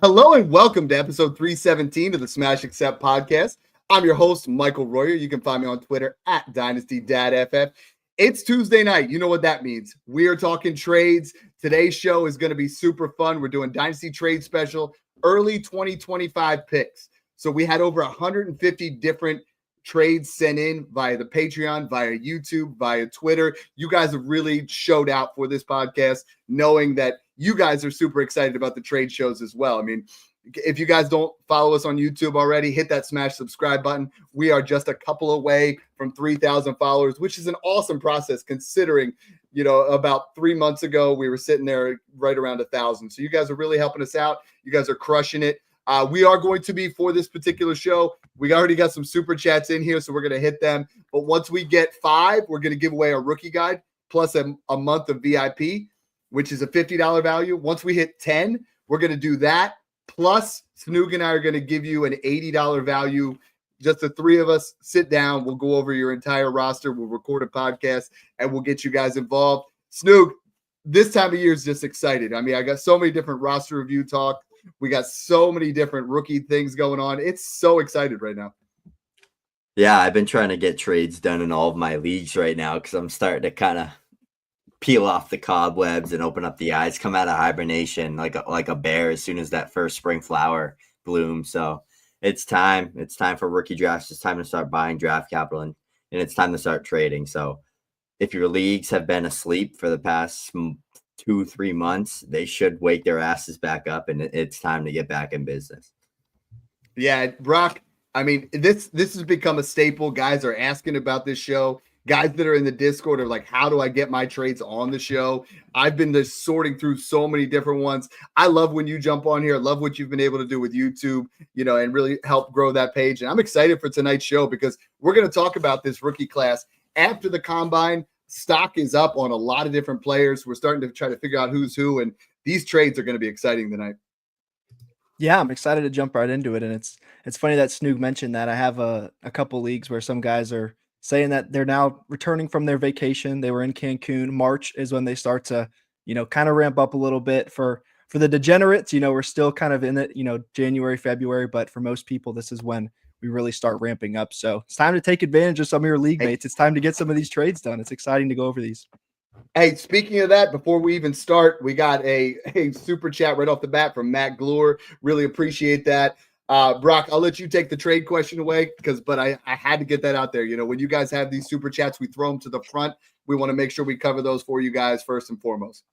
Hello and welcome to episode 317 of the Smash Accept podcast. I'm your host, Michael Royer. You can find me on Twitter at DynastyDadFF. It's Tuesday night. You know what that means. We are talking trades. Today's show is going to be super fun. We're doing Dynasty Trade Special, early 2025 picks. So we had over 150 different trades sent in via the Patreon, via YouTube, via Twitter. You guys have really showed out for this podcast, knowing that you guys are super excited about the trade shows as well. I mean, if you guys don't follow us on YouTube already, hit that smash subscribe button. We are just a couple away from 3,000 followers, which is an awesome process considering, about 3 months ago, we were sitting there right around 1,000. So you guys are really helping us out. You guys are crushing it. We are going to be, for this particular show, we already got some super chats in here, so we're going to hit them. But once we get 5, we're going to give away a rookie guide plus a month of VIP, which is a $50 value. Once we hit 10, we're going to do that. Plus, Snoog and I are going to give you an $80 value. Just the three of us sit down. We'll go over your entire roster. We'll record a podcast, and we'll get you guys involved. Snoog, this time of year is just excited. I mean, I got so many different roster review talk. We got so many different rookie things going on. It's so excited right now. Yeah, I've been trying to get trades done in all of my leagues right now because I'm starting to kind of peel off the cobwebs and open up the eyes, come out of hibernation like a bear as soon as that first spring flower blooms. So it's time. It's time for rookie drafts. It's time to start buying draft capital, and it's time to start trading. So if your leagues have been asleep for the past 2-3 months, they should wake their asses back up, and it's time to get back in business. Yeah, Brock, I mean, this has become a staple. Guys are asking about this show. Guys that are in the Discord are like, how do I get my trades on the show? I've been just sorting through so many different ones. I love when you jump on here. I love what you've been able to do with YouTube, and really help grow that page. And I'm excited for tonight's show because we're going to talk about this rookie class after the combine. Stock is up on a lot of different players. We're starting to try to figure out who's who, and these trades are going to be exciting tonight. Yeah, I'm excited to jump right into it. And it's funny that Snoog mentioned that. I have a couple leagues where some guys are saying that they're now returning from their vacation. They were in Cancun. March is when they start to, kind of ramp up a little bit. For the degenerates, we're still kind of in it, January, February, but for most people, this is when we really start ramping up. So it's time to take advantage of some of your league mates. It's time to get some of these trades done. It's exciting to go over these. Hey, speaking of that, before we even start, we got a super chat right off the bat from Matt Glure. Really appreciate that. Brock, I'll let you take the trade question away but I had to get that out there. When you guys have these super chats, we throw them to the front. We want to make sure we cover those for you guys first and foremost.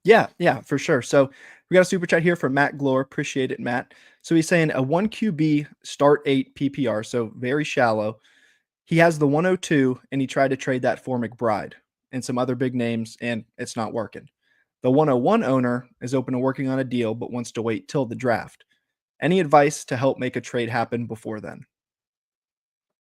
Yeah, for sure. So we got a super chat here from Matt Glore. Appreciate it, Matt. So he's saying a 1 QB start 8 PPR, so very shallow. He has the 102, and he tried to trade that for McBride and some other big names, and it's not working. The 101 owner is open to working on a deal, but wants to wait till the draft. Any advice to help make a trade happen before then?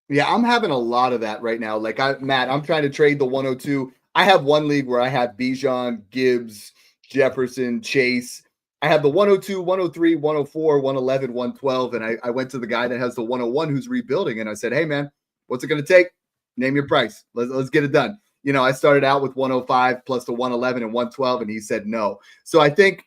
Yeah, I'm having a lot of that right now. Matt, I'm trying to trade the 102. I have one league where I have Bijan, Gibbs, Jefferson, Chase. I have the 102, 103, 104, 111, 112, and I went to the guy that has the 101 who's rebuilding, and I said, hey, man, what's it going to take? Name your price. Let's get it done. I started out with 105 plus the 111 and 112, and he said no. So I think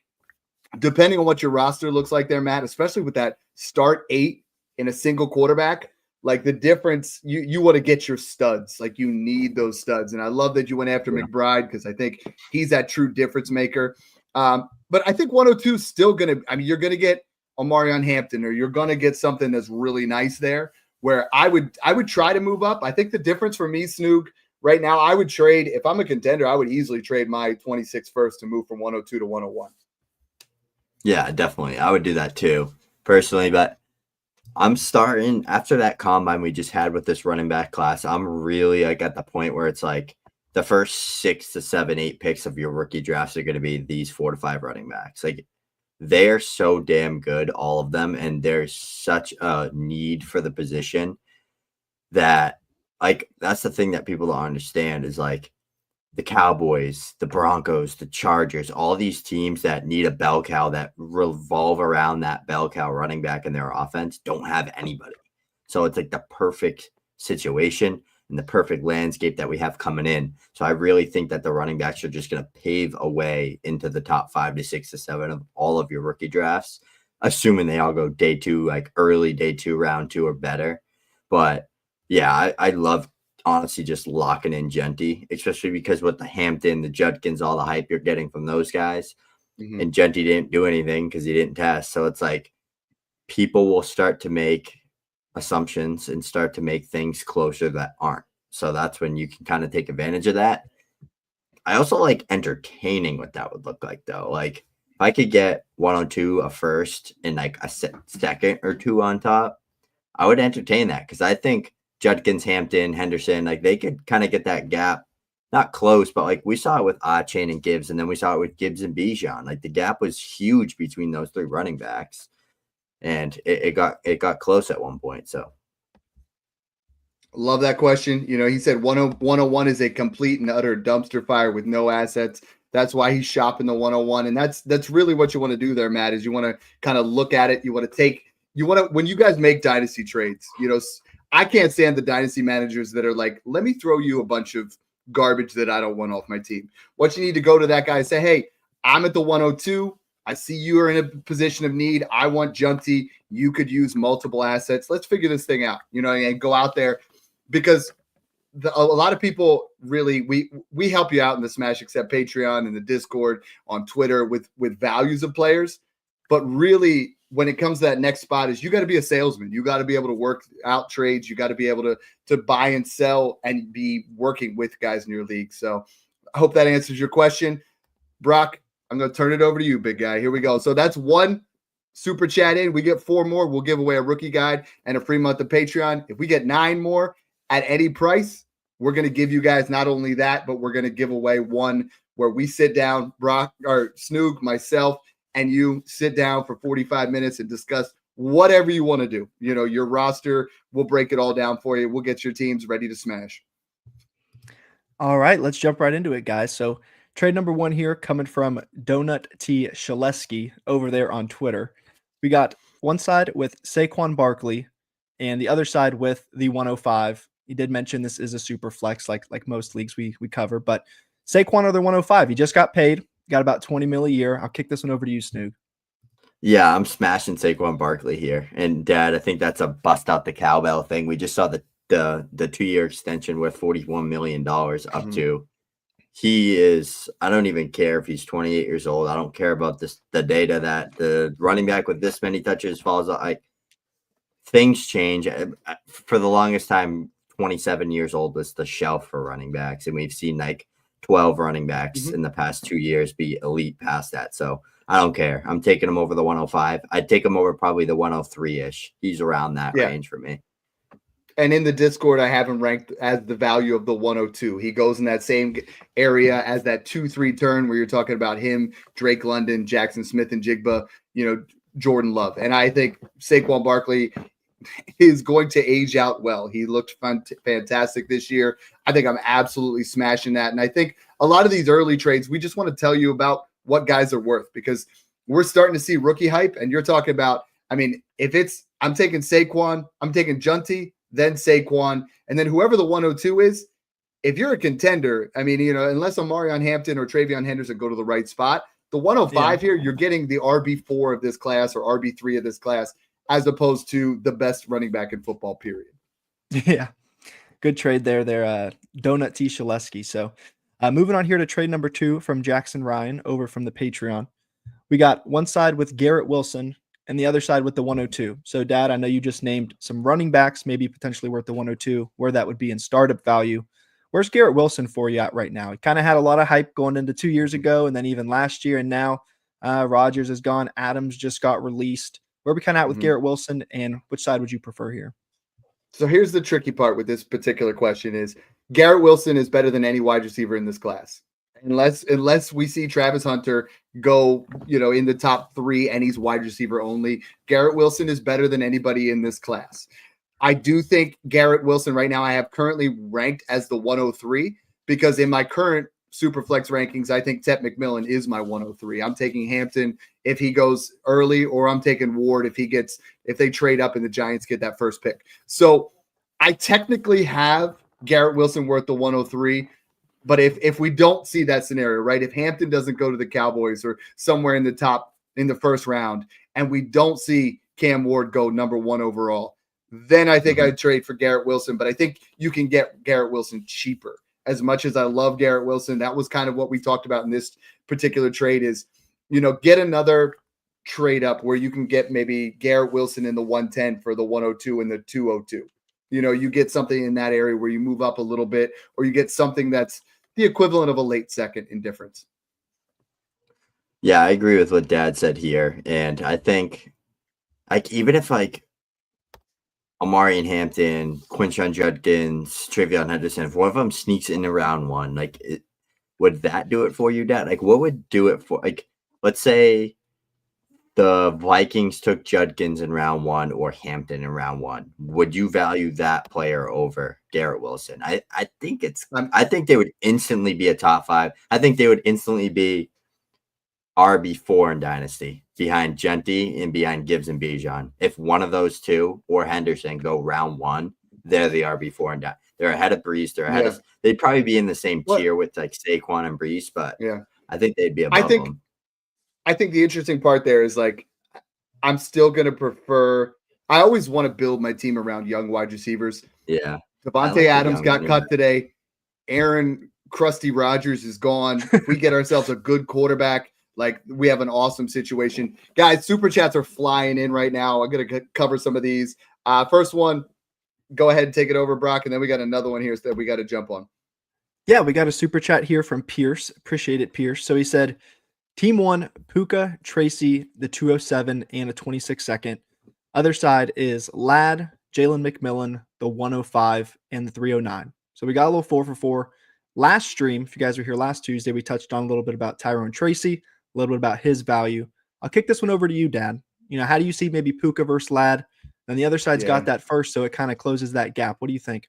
depending on what your roster looks like there, Matt, especially with that start 8 in a single quarterback, like the difference, you want to get your studs. Like you need those studs. And I love that you went after McBride because I think he's that true difference maker. But I think 102 is still going to, you're going to get Omarion Hampton, or you're going to get something that's really nice there where I would try to move up. I think the difference for me, Snoog, right now, I would trade, if I'm a contender, I would easily trade my 26 first to move from 102 to 101. Yeah, definitely. I would do that too, personally. But I'm starting, after that combine we just had with this running back class, I'm really at the point where it's like the first 6 to 7, 8 picks of your rookie drafts are going to be these 4 to 5 running backs. Like they're so damn good, all of them. And there's such a need for the position that that's the thing that people don't understand is the Cowboys, the Broncos, the Chargers, all these teams that need a bell cow that revolve around that bell cow running back in their offense don't have anybody. So it's the perfect situation and the perfect landscape that we have coming in. So I really think that the running backs are just going to pave a way into the top 5 to 6 to 7 of all of your rookie drafts. assuming they all go day 2, like early day 2, round 2 or better. But yeah, I love honestly just locking in Jeudy, especially because with the Hampton, the Judkins, all the hype you're getting from those guys. Mhm. And Jeudy didn't do anything because he didn't test. So it's like people will start to make assumptions and start to make things closer that aren't. So that's when you can kind of take advantage of that. I also like entertaining what that would look like, though. Like if I could get 102, a first, and like a second or 2 on top, I would entertain that because I think Judkins, Hampton, Henderson, like they could kind of get that gap, not close, but like we saw it with Achane and Gibbs, and then we saw it with Gibbs and Bijan. Like the gap was huge between those 3 running backs, and it got close at one point. So. Love that question. You know, he said 101 is a complete and utter dumpster fire with no assets. That's why he's shopping the 101. And that's really what you want to do there, Matt, is you want to kind of look at it. You want to when you guys make dynasty trades, you know, I can't stand the dynasty managers that are like, let me throw you a bunch of garbage that I don't want off my team. What you need to go to that guy and say, hey, I'm at the 102. I see you are in a position of need. I want Jeudy. You could use multiple assets. Let's figure this thing out, you know, and go out there. Because a lot of people really, we help you out in the Smash Accept Patreon and the Discord, on Twitter with values of players. But really, when it comes to that next spot, is you got to be a salesman. You got to be able to work out trades. You got to be able to buy and sell and be working with guys in your league. So I hope that answers your question. Brock, I'm going to turn it over to you, big guy. Here we go. So that's one super chat in. We get 4 more. We'll give away a rookie guide and a free month of Patreon. If we get 9 more, at any price, we're going to give you guys not only that, but we're going to give away one where we sit down, Brock or Snoog, myself, and you sit down for 45 minutes and discuss whatever you want to do. You know, your roster, we'll break it all down for you. We'll get your teams ready to smash. All right, let's jump right into it, guys. So trade number 1 here coming from Donut T. Shaleski over there on Twitter. We got one side with Saquon Barkley and the other side with the 105. He did mention this is a super flex like most leagues we cover, but Saquon or the 105, he just got paid, got about 20 mil a year. I'll kick this one over to you, Snoog. Yeah, I'm smashing Saquon Barkley here. And Dad, I think that's a bust out the cowbell thing. We just saw the 2-year extension worth $41 million up to. He is, I don't even care if he's 28 years old. I don't care about the data that the running back with this many touches falls out. Things change. For the longest time, 27 years old was the shelf for running backs, and we've seen like 12 running backs in the past 2 years be elite past that. So I don't care. I'm taking him over the 105. I'd take him over probably the 103-ish. He's around that range for me. And in the Discord, I have him ranked as the value of the 102. He goes in that same area as that 2-3 turn where you're talking about him, Drake London, Jackson Smith and Jigba, you know, Jordan Love. And I think Saquon Barkley is going to age out well. He looked fantastic this year. I think I'm absolutely smashing that. And I think a lot of these early trades, we just want to tell you about what guys are worth, because we're starting to see rookie hype. And you're talking about, I mean, if it's, I'm taking Saquon, I'm taking Jeudy, then Saquon, and then whoever the 102 is, if you're a contender, I mean, you know, unless Omarion Hampton or Travion Henderson go to the right spot, the 105 here, you're getting the RB4 of this class or RB3 of this class, as opposed to the best running back in football, period. Yeah. Good trade there, Donut T. Shaleski. So moving on here to trade number 2 from Jackson Ryan over from the Patreon. We got one side with Garrett Wilson and the other side with the 102. So, Dad, I know you just named some running backs, maybe potentially worth the 102, where that would be in startup value. Where's Garrett Wilson for you at right now? He kind of had a lot of hype going into 2 years ago and then even last year. And now Rodgers is gone. Adams just got released. Where are we kind of at with Garrett Wilson, and which side would you prefer here? So here's the tricky part with this particular question is Garrett Wilson is better than any wide receiver in this class. Unless we see Travis Hunter go, you know, in the top 3 and he's wide receiver only, Garrett Wilson is better than anybody in this class. I do think Garrett Wilson right now I have currently ranked as the 103 because in my current Superflex rankings, I think Tet McMillan is my 103. I'm taking Hampton if he goes early, or I'm taking Ward if they trade up and the Giants get that first pick. So I technically have Garrett Wilson worth the 103, but if we don't see that scenario, right? If Hampton doesn't go to the Cowboys or somewhere in the top in the first round and we don't see Cam Ward go number 1 overall, then I think I'd trade for Garrett Wilson. But I think you can get Garrett Wilson cheaper. As much as I love Garrett Wilson, that was kind of what we talked about in this particular trade is, get another trade up where you can get maybe Garrett Wilson in the 110 for the 102 and the 202. You get something in that area where you move up a little bit, or you get something that's the equivalent of a late second in difference. Yeah, I agree with what Dad said here. And I think even if Amari and Hampton, Quinshon Judkins, Travion Henderson, if one of them sneaks in round 1, would that do it for you, Dad? What would do it for, let's say the Vikings took Judkins in round 1 or Hampton in round 1. Would you value that player over Garrett Wilson? I think they would instantly be a top 5. I think they would instantly be RB4 in Dynasty behind Genty and behind Gibbs and Bijan. If one of those two or Henderson go round 1, they're the RB4 and they're ahead of Brees. They're ahead of, they'd probably be in the same tier with Saquon and Brees, but I think they'd be above them. I think the interesting part there is I'm still going to prefer. I always want to build my team around young wide receivers. Yeah. Devontae Adams got cut today. Aaron Krusty Rogers is gone. We get ourselves a good quarterback. We have an awesome situation. Guys, super chats are flying in right now. I'm going to cover some of these. First one, go ahead and take it over, Brock. And then we got another one here that we got to jump on. Yeah, we got a super chat here from Pierce. Appreciate it, Pierce. So he said, Team 1, Puka, Tracy, the 207, and a 26 second. Other side is Ladd, Jalen McMillan, the 105, and the 309. So we got a little 4 for 4. Last stream, if you guys were here last Tuesday, we touched on a little bit about Tyrone Tracy, a little bit about his value. I'll kick this one over to you, Dad. How do you see maybe Puka versus Ladd? And the other side's got that first, so it kind of closes that gap. What do you think?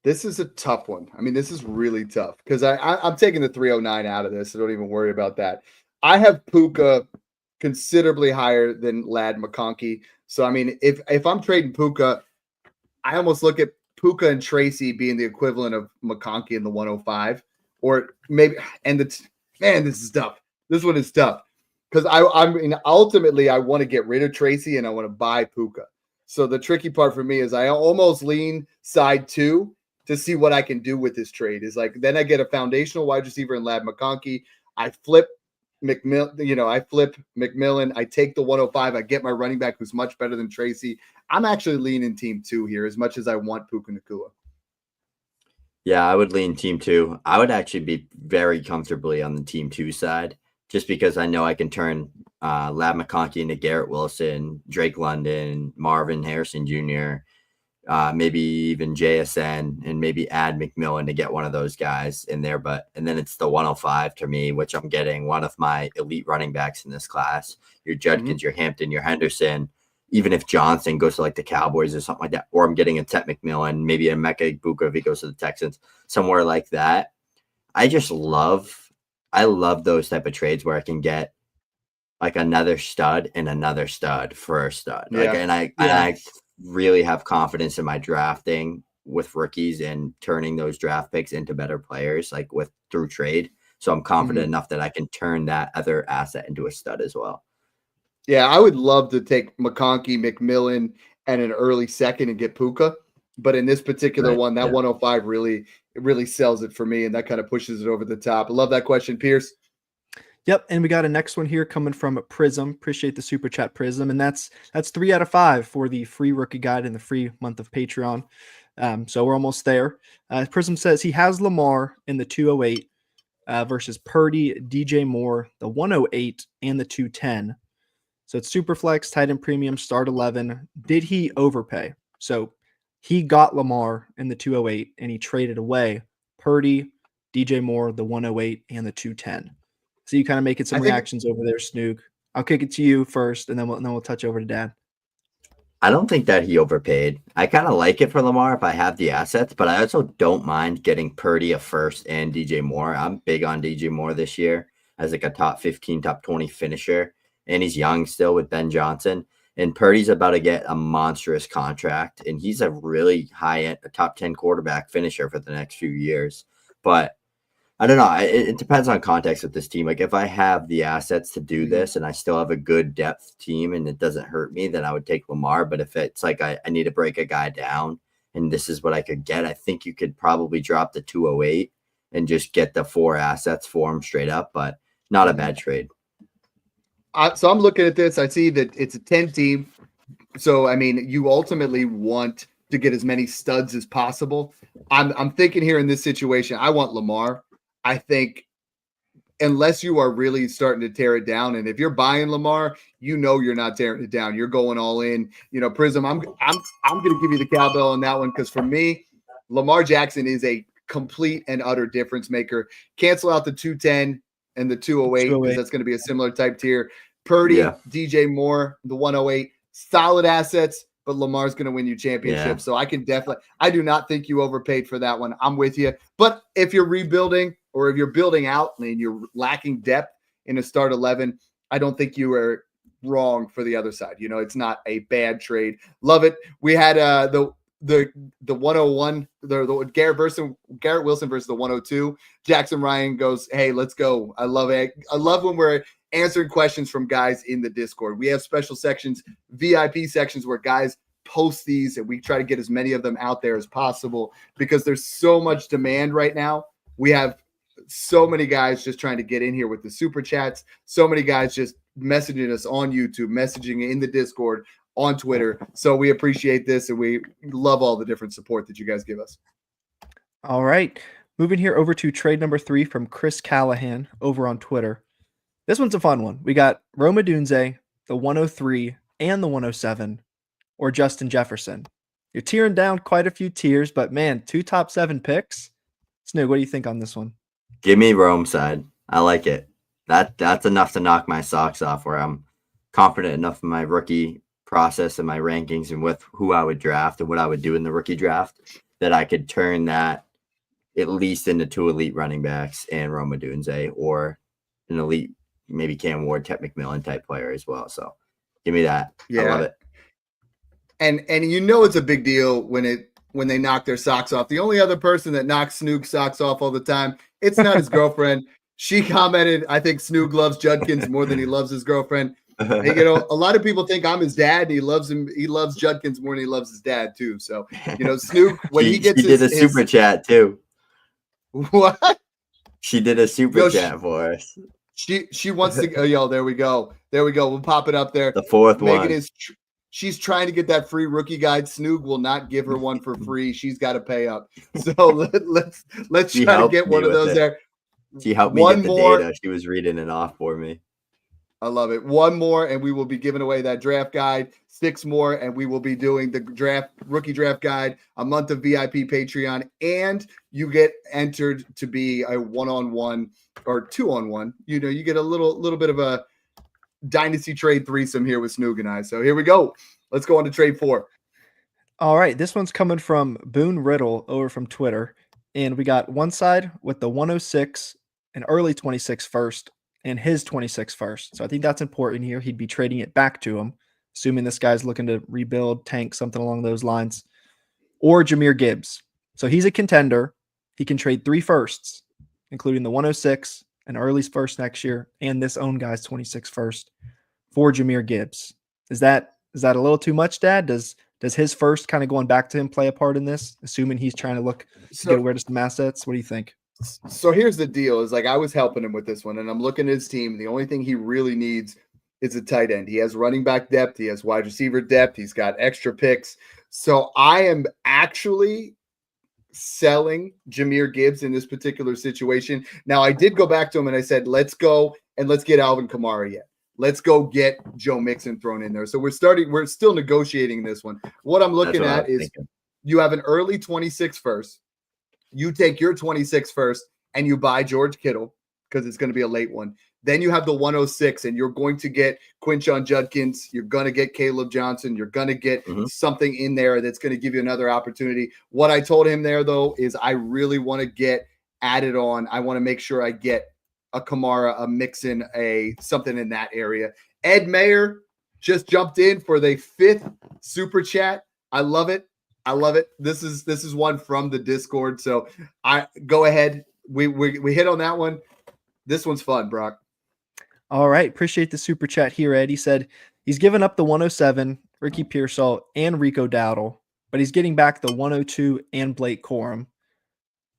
This is a tough one. I mean, this is really tough because I'm taking the 309 out of this, so don't even worry about that. I have Puka considerably higher than Ladd McConkey. So, I mean, if I'm trading Puka, I almost look at Puka and Tracy being the equivalent of McConkey in the 105. Or maybe – and this is tough. This one is tough because I mean, ultimately I want to get rid of Tracy and I want to buy Puka. So the tricky part for me is I almost lean side 2 to see what I can do with this trade. Is then I get a foundational wide receiver in Ladd McConkey. I flip McMillan. I take the 105. I get my running back who's much better than Tracy. I'm actually leaning team 2 here as much as I want Puka Nacua. Yeah, I would lean team 2. I would actually be very comfortably on the team 2 side just because I know I can turn Ladd McConkey into Garrett Wilson, Drake London, Marvin Harrison Jr., maybe even JSN, and maybe add McMillan to get one of those guys in there. And then it's the 105 to me, which I'm getting one of my elite running backs in this class. Your Judkins, your Hampton, your Henderson. Even if Johnson goes to the Cowboys or something like that, or I'm getting a Tet McMillan, maybe a Mecca Buka if he goes to the Texans, somewhere like that. I love those type of trades where I can get another stud and another stud for a stud. And I really have confidence in my drafting with rookies and turning those draft picks into better players through trade. So I'm confident enough that I can turn that other asset into a stud as well. Yeah, I would love to take McConkey, McMillan, and an early second and get Puka. But in this particular one, that 105 really sells it for me, and that kind of pushes it over the top. I love that question, Pierce. Yep, and we got a next one here coming from Prism. Appreciate the super chat, Prism, and that's 3 out of 5 for the free rookie guide and the free month of Patreon. So we're almost there. Prism says he has Lamar in the 208 versus Purdy, DJ Moore, the 108, and the 210. So it's super flex, tight end premium, start 11. Did he overpay? So he got Lamar in the 208 and he traded away Purdy, DJ Moore, the 108, and the 210. So you kind of making some reactions over there, Snoog. I'll kick it to you first, and then we'll touch over to Dad. I don't think that he overpaid. I kind of like it for Lamar if I have the assets, but I also don't mind getting Purdy a first and DJ Moore. I'm big on DJ Moore this year as a top 15, top 20 finisher. And he's young still with Ben Johnson. And Purdy's about to get a monstrous contract. And he's a really high-end, a top 10 quarterback finisher for the next few years. But I don't know. It depends on context with this team. Like if I have the assets to do this and I still have a good depth team and it doesn't hurt me, then I would take Lamar. But if it's like I need to break a guy down and this is what I could get, I think you could probably drop the 208 and just get the 4 assets for him straight up, but not a bad trade. So I'm looking at this. I see that it's a 10 team. So, I mean, you ultimately want to get as many studs as possible. I'm thinking here in this situation, I want Lamar. I think unless you are really starting to tear it down, and if you're buying Lamar, you know you're not tearing it down. You're going all in. You know, Prism, I'm going to give you the cowbell on that one because for me, Lamar Jackson is a complete and utter difference maker. Cancel out the 210 and the 208 because that's going to be a similar type tier. Purdy, DJ Moore, the 108, solid assets, but Lamar's going to win you championships. Yeah. So I do not think you overpaid for that one. I'm with you. But if you're rebuilding or if you're building out and you're lacking depth in a start 11, I don't think you are wrong for the other side. You know, it's not a bad trade. Love it. We had the 101, the Garrett Wilson versus the 102. Jackson Ryan goes, hey, let's go. I love it. I love when we're answering questions from guys in the Discord. We have special sections, VIP sections where guys post these and we try to get as many of them out there as possible because there's so much demand right now. We have so many guys just trying to get in here with the super chats. So many guys just messaging us on YouTube, messaging in the Discord, on Twitter. So we appreciate this and we love all the different support that you guys give us. All right. Moving here over to trade number 3 from Chris Callahan over on Twitter. This one's a fun one. We got Odunze, the 103 and the 107, or Justin Jefferson. You're tearing down quite a few tiers, but man, 2 top 7 picks. Snoog, what do you think on this one? Give me Rome side. I like it. That's enough to knock my socks off where I'm confident enough in my rookie process and my rankings and with who I would draft and what I would do in the rookie draft that I could turn that at least into 2 elite running backs and Rome Odunze or an elite, maybe Cam Ward, Ted McMillan type player as well. So give me that. Yeah. I love it. And you know it's a big deal when they knock their socks off. The only other person that knocks Snoog's socks off all the time, it's not his girlfriend. She commented, I think Snoog loves Judkins more than he loves his girlfriend. And, you know, a lot of people think I'm his dad. And he loves him. He loves Judkins more than he loves his dad too. So, you know, Snoog, when he gets did a super chat too. What? She did a super chat for us. She wants to. Oh, yo, there we go. There we go. We'll pop it up there. The 4th Megan one. She's trying to get that free rookie guide. Snoog will not give her one for free. She's got to pay up. So let's try to get one of those there. She helped me get the data. She was reading it off for me. I love it. 1 more, and we will be giving away that draft guide. 6 more, and we will be doing the rookie draft guide, a month of VIP Patreon, and you get entered to be a 1-on-1 or 2-on-1. You know, you get a little bit of a Dynasty trade threesome here with Snoog and I. So here we go. Let's go on to trade 4. All right. This one's coming from Boone Riddle over from Twitter. And we got one side with the 106, an early 26 first, and his 26 first. So I think that's important here. He'd be trading it back to him, assuming this guy's looking to rebuild, tank, something along those lines. Or Jahmyr Gibbs. So he's a contender. He can trade 3 firsts, including the 106, an early first next year, and this own guy's 26 first for Jahmyr Gibbs. Is that a little too much, Dad? Does his first kind of going back to him play a part in this, assuming he's trying to look to get rid of some assets? What do you think? So here's the deal is like I was helping him with this one, and I'm looking at his team. The only thing he really needs is a tight end. He has running back depth. He has wide receiver depth. He's got extra picks. So I am actually selling Jahmyr Gibbs in this particular situation. Now, I did go back to him and I said, let's go and let's get Alvin Kamara yet. Let's go get Joe Mixon thrown in there. So we're still negotiating this one. What I'm looking at is you have an early 26 first. You take your 26 first and you buy George Kittle because it's going to be a late one. Then you have the 106 and you're going to get Quinshon Judkins. You're going to get Caleb Johnson. You're going to get something in there that's going to give you another opportunity. What I told him there, though, is I really want to get added on. I want to make sure I get a Kamara, a Mixon, something in that area. Ed Mayer just jumped in for the 5th super chat. I love it. I love it. This is one from the Discord. So I go ahead. we hit on that one. This one's fun, Brock. All right. Appreciate the super chat here, Ed. He said he's given up the 107, Ricky Pearsall, and Rico Dowdle, but he's getting back the 102 and Blake Corum.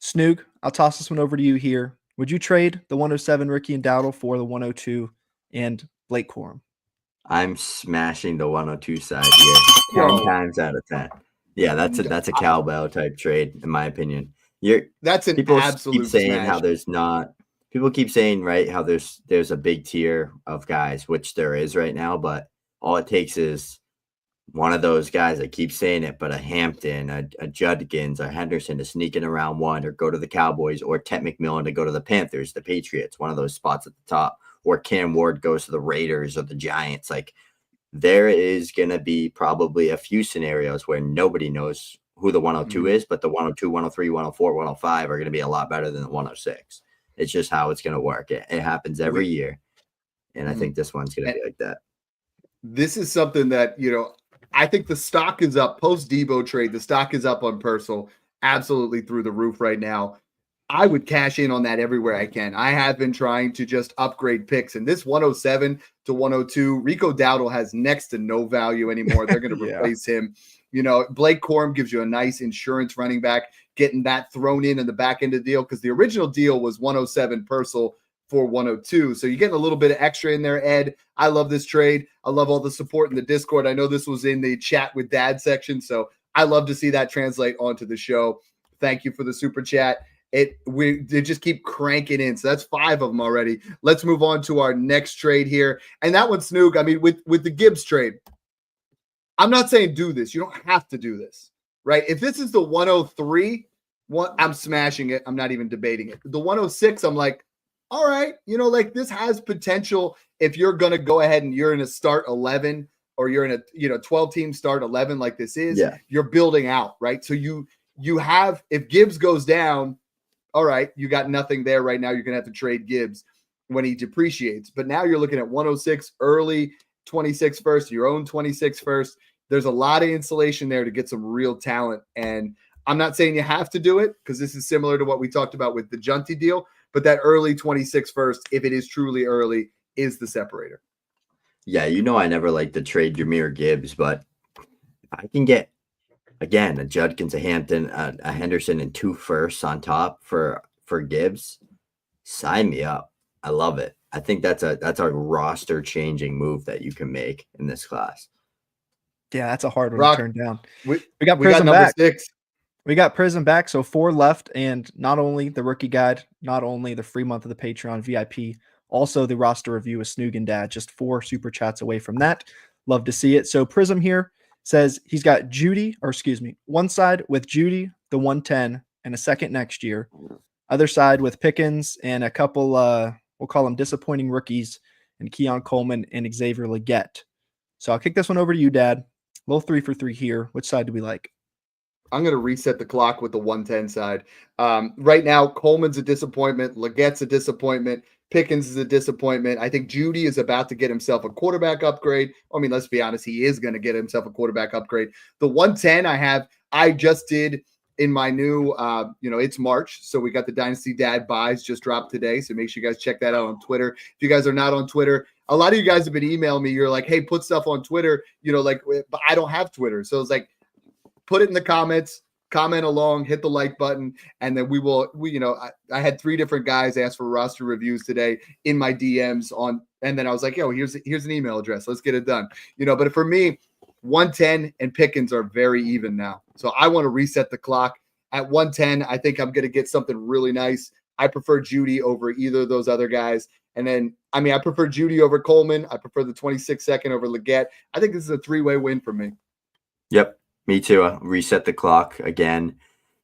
Snoog, I'll toss this one over to you here. Would you trade the 107 Ricky and Dowdle for the 102 and Blake Corum? I'm smashing the 102 side here 10 times out of 10. Yeah, that's a cowbell type trade, in my opinion. That's an people absolute keep saying smash. How there's not. People keep saying, right, how there's a big tier of guys, which there is right now, but all it takes is one of those guys. I keep saying it, but a Hampton, a Judkins, a Henderson to sneak in around one, or go to the Cowboys, or Ted McMillan to go to the Panthers, the Patriots, one of those spots at the top, or Cam Ward goes to the Raiders or the Giants. Like, there is going to be probably a few scenarios where nobody knows who the 102 is, but the 102, 103, 104, 105 are going to be a lot better than the 106. It's just how it's going to work. It happens every year. And I think this one's going to be like that. This is something that, I think the stock is up post Debo trade. The stock is up on Purcell absolutely through the roof right now. I would cash in on that everywhere I can. I have been trying to just upgrade picks, and this 107 to 102, Rico Dowdle has next to no value anymore. They're going to replace him. Blake Corum gives you a nice insurance running back, getting that thrown in the back end of the deal, because the original deal was 107 Purcell for 102. So you're getting a little bit of extra in there, Ed. I love this trade. I love all the support in the Discord. I know this was in the chat with Dad section, so I love to see that translate onto the show. Thank you for the super chat. They just keep cranking in. So that's 5 of them already. Let's move on to our next trade here. And that one, Snoog, I mean, with the Gibbs trade, I'm not saying do this. You don't have to do this, right? If this is the 103, I'm smashing it. I'm not even debating it. The 106, I'm like, all right, this has potential if you're going to go ahead and you're in a start 11, or you're in a 12-team start 11 like this is. Yeah. You're building out, right? So you have, if Gibbs goes down, all right, you got nothing there right now. You're going to have to trade Gibbs when he depreciates. But now you're looking at 106 early, 26 first, your own 26 first. There's a lot of insulation there to get some real talent. And I'm not saying you have to do it, because this is similar to what we talked about with the Jeudy deal. But that early 26 first, if it is truly early, is the separator. Yeah, I never liked to trade Jahmyr Gibbs, but I can get, again, a Judkins, a Hampton, a Henderson, and 2 firsts on top for Gibbs. Sign me up. I love it. I think that's a roster changing move that you can make in this class. Yeah, that's a hard one to turn down. We got Prism back. 6. We got Prism back, so 4 left, and not only the rookie guide, not only the free month of the Patreon VIP, also the roster review with Snoog and Dad, just 4 super chats away from that. Love to see it. So Prism here says he's got one side with Jeudy, the 110, and a second next year. Other side with Pickens and a couple, we'll call them disappointing rookies, and Keon Coleman and Xavier Legette. So I'll kick this one over to you, Dad. Little 3 for 3 here. Which side do we like? I'm going to reset the clock with the 110 side. Right now, Coleman's a disappointment. Legette's a disappointment. Pickens is a disappointment. I think Jeudy is about to get himself a quarterback upgrade. I mean, let's be honest, he is going to get himself a quarterback upgrade. The 110 I just did in my new, it's March. So we got the Dynasty Dad buys just dropped today. So make sure you guys check that out on Twitter. If you guys are not on Twitter, a lot of you guys have been emailing me. You're like, hey, put stuff on Twitter, but I don't have Twitter. So it's like, put it in the comments, comment along, hit the like button, and then I had 3 different guys ask for roster reviews today in my DMs and then I was like, yo, here's an email address. Let's get it done. But for me, 110 and Pickens are very even now. So I want to reset the clock at 110. I think I'm going to get something really nice. I prefer Jeudy over either of those other guys. And then, I prefer Jeudy over Coleman. I prefer the 26 second over Legette. I think this is a 3-way win for me. Yep. Me too. I'll reset the clock again,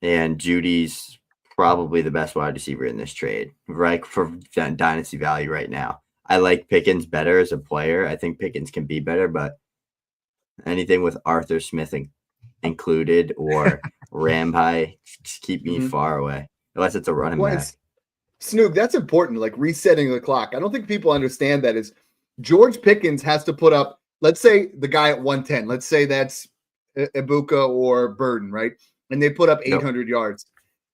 and Judy's probably the best wide receiver in this trade, right? For dynasty value right now. I like Pickens better as a player. I think Pickens can be better, but anything with Arthur Smith included or Ramhigh, just keep me far away, unless it's a running back. Snoog, that's important, like resetting the clock. I don't think people understand that is George Pickens has to put up, let's say the guy at 110, let's say that's Ibuka or Burden, right? And they put up 800 yards.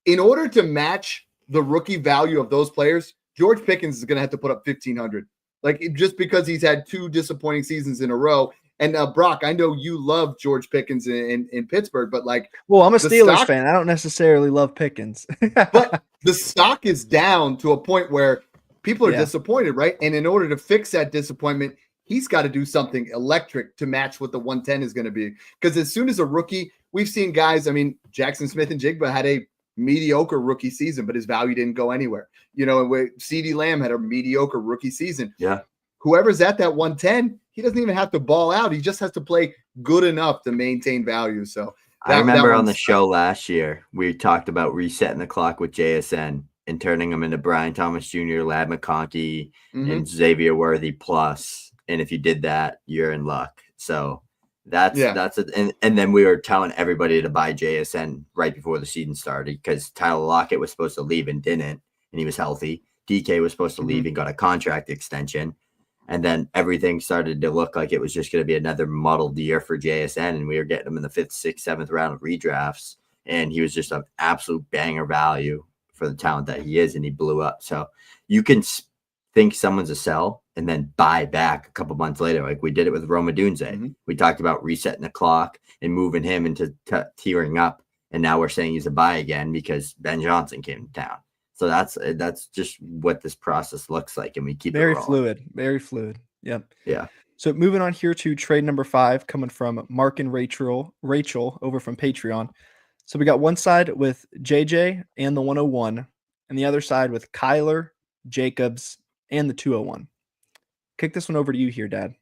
In order to match the rookie value of those players, George Pickens is going to have to put up 1,500. Like, just because he's had 2 disappointing seasons in a row. And Brock, I know you love George Pickens in Pittsburgh, but like, well, I'm a Steelers fan. I don't necessarily love Pickens. But the stock is down to a point where people are disappointed, right? And in order to fix that disappointment, he's got to do something electric to match what the 110 is going to be. Because as soon as a rookie, we've seen guys, I mean, Jackson Smith and Jigba had a mediocre rookie season, but his value didn't go anywhere. You know, CeeDee Lamb had a mediocre rookie season. Yeah. Whoever's at that 110, he doesn't even have to ball out. He just has to play good enough to maintain value. So I remember on the show last year, we talked about resetting the clock with JSN and turning them into Brian Thomas Jr., Lad McConkey, and Xavier Worthy plus. And if you did that, you're in luck. So that's it. And then we were telling everybody to buy JSN right before the season started because Tyler Lockett was supposed to leave and didn't, and he was healthy. DK was supposed to leave and got a contract extension. And then everything started to look like it was just going to be another muddled year for JSN. And we were getting him in the 5th, 6th, 7th round of redrafts. And he was just an absolute banger value for the talent that he is. And he blew up. So you can think someone's a sell and then buy back a couple months later. Like we did it with Odunze. We talked about resetting the clock and moving him into tearing up. And now we're saying he's a buy again because Ben Johnson came to town. So that's just what this process looks like, and we keep very it fluid, very fluid. Yep. Yeah. So moving on here to trade number 5, coming from Mark and Rachel over from Patreon. So we got one side with JJ and the 101, and the other side with Kyler, Jacobs, and the 201. Kick this one over to you here, Dad.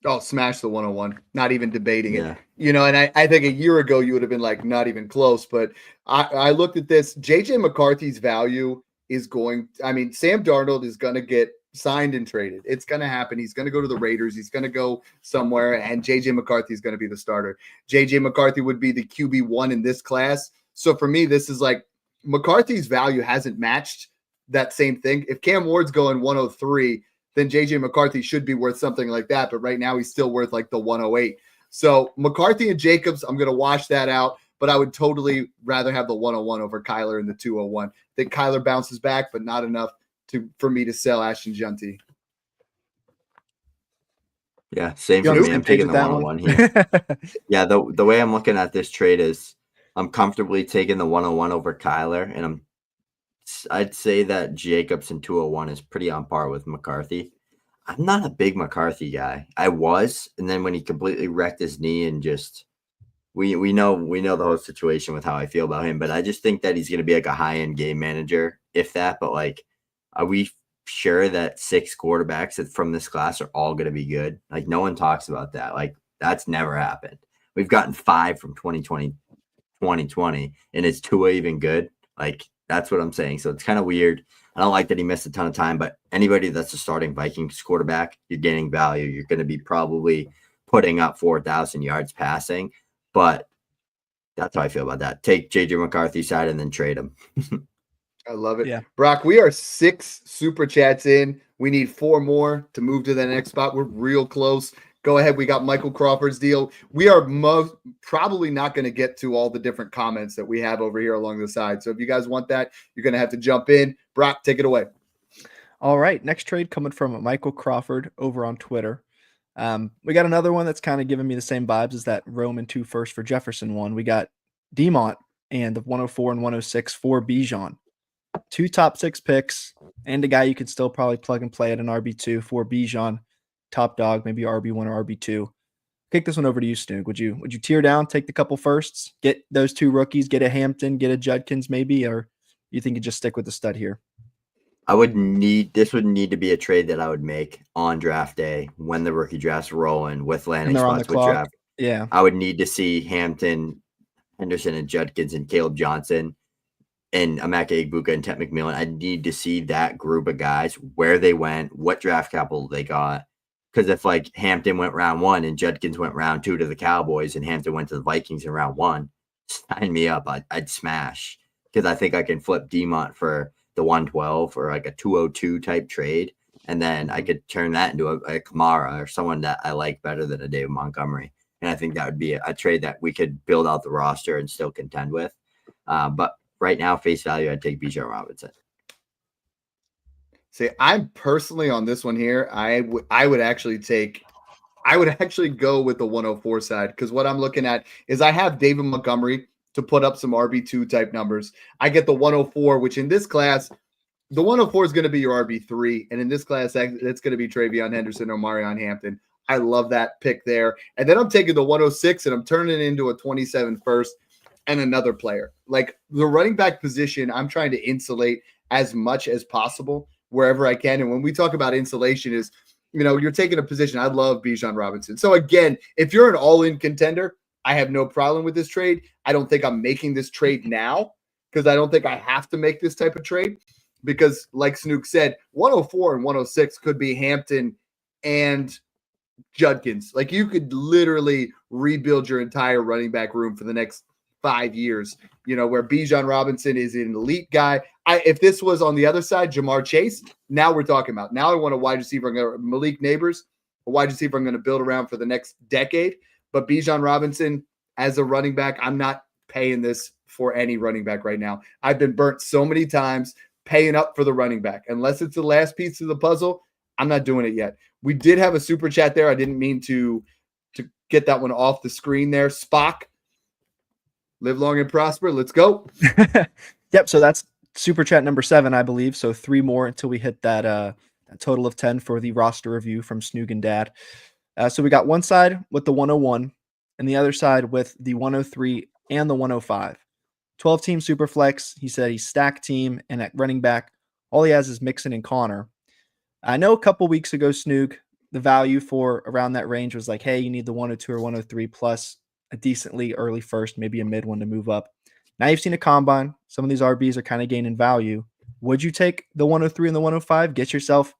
Oh, smash the 101. Not even debating it. You know, and I think a year ago you would have been like, not even close. But I looked at this. JJ McCarthy's value is going – I mean, Sam Darnold is going to get signed and traded. It's going to happen. He's going to go to the Raiders. He's going to go somewhere, and JJ McCarthy is going to be the starter. JJ McCarthy would be the QB1 in this class. So for me, this is like McCarthy's value hasn't matched that same thing. If Cam Ward's going 103 – then JJ McCarthy should be worth something like that. But right now he's still worth like the 108. So McCarthy and Jacobs, I'm going to wash that out. But I would totally rather have the 101 over Kyler and the 201. I think Kyler bounces back, but not enough for me to sell Ashton Junty. Yeah, same for me. I'm taking the 101 here. Yeah, the way I'm looking at this trade is I'm comfortably taking the 101 over Kyler, and I'd say that Jacobs and 201 is pretty on par with McCarthy. I'm not a big McCarthy guy. I was, and then when he completely wrecked his knee and just we know the whole situation with how I feel about him, but I just think that he's going to be like a high-end game manager, if that. But like, are we sure that 6 quarterbacks from this class are all going to be good? Like, no one talks about that. Like, that's never happened. We've gotten 5 from 2020, and is Tua even good? Like, that's what I'm saying. So it's kind of weird. I don't like that he missed a ton of time, but anybody that's a starting Vikings quarterback, you're gaining value. You're going to be probably putting up 4,000 yards passing, but that's how I feel about that. Take JJ McCarthy's side and then trade him. I love it. Yeah. Brock, we are 6 super chats in. We need 4 more to move to the next spot. We're real close. Go ahead. We got Michael Crawford's deal. We are probably not going to get to all the different comments that we have over here along the side. So if you guys want that, you're going to have to jump in. Brock, take it away. All right. Next trade coming from Michael Crawford over on Twitter. We got another one that's kind of giving me the same vibes as that Roman 2 first for Jefferson one. We got Demont and the 104 and 106 for Bijan. 2 top 6 picks and a guy you could still probably plug and play at an RB2 for Bijan. Top dog, maybe RB1 or RB2. Kick this one over to you, Snoog. Would you tear down, take the couple firsts, get those 2 rookies, get a Hampton, get a Judkins maybe, or you think you just stick with the stud here? This would need to be a trade that I would make on draft day when the rookie draft's rolling with landing spots with draft. Yeah. I would need to see Hampton, Henderson, and Judkins and Caleb Johnson and Emeka Egbuka and Ted McMillan. I need to see that group of guys, where they went, what draft capital they got. Because if like Hampton went round 1 and Judkins went round 2 to the Cowboys and Hampton went to the Vikings in round 1, sign me up. I'd smash. Because I think I can flip Demont for the 112 or like a 202 type trade. And then I could turn that into a Kamara or someone that I like better than a David Montgomery. And I think that would be a trade that we could build out the roster and still contend with. But right now, face value, I'd take Bijan Robinson. See, I'm personally on this one here. I would actually go with the 104 side, because what I'm looking at is I have David Montgomery to put up some RB2 type numbers. I get the 104, which in this class, the 104 is going to be your RB3. And in this class, it's going to be Travion Henderson or Marion Hampton. I love that pick there. And then I'm taking the 106 and I'm turning it into a 27 first and another player. Like the running back position, I'm trying to insulate as much as possible wherever I can. And when we talk about insulation is, you're taking a position. I love Bijan Robinson. So again, if you're an all-in contender, I have no problem with this trade. I don't think I'm making this trade now because I don't think I have to make this type of trade because like Snook said, 104 and 106 could be Hampton and Judkins. Like you could literally rebuild your entire running back room for the next 5 years, where Bijan Robinson is an elite guy. If this was on the other side, Jamar Chase, now we're talking about. Now I want a wide receiver, Malik Neighbors, a wide receiver I'm going to build around for the next decade. But Bijan Robinson as a running back, I'm not paying this for any running back right now. I've been burnt so many times paying up for the running back. Unless it's the last piece of the puzzle, I'm not doing it yet. We did have a super chat there. I didn't mean to get that one off the screen there. Spock, live long and prosper. Let's go. Yep. So that's super chat number 7, I believe. So 3 more until we hit that a total of 10 for the roster review from Snoog and Dad. So we got one side with the 101 and the other side with the 103 and the 105. 12-team super flex. He said he's stacked team, and at running back, all he has is Mixon and Connor. I know a couple weeks ago, Snoog, the value for around that range was like, hey, you need the 102 or 103 plus a decently early first, maybe a mid one to move up. Now you've seen a combine. Some of these RBs are kind of gaining value. Would you take the 103 and the 105? Get yourself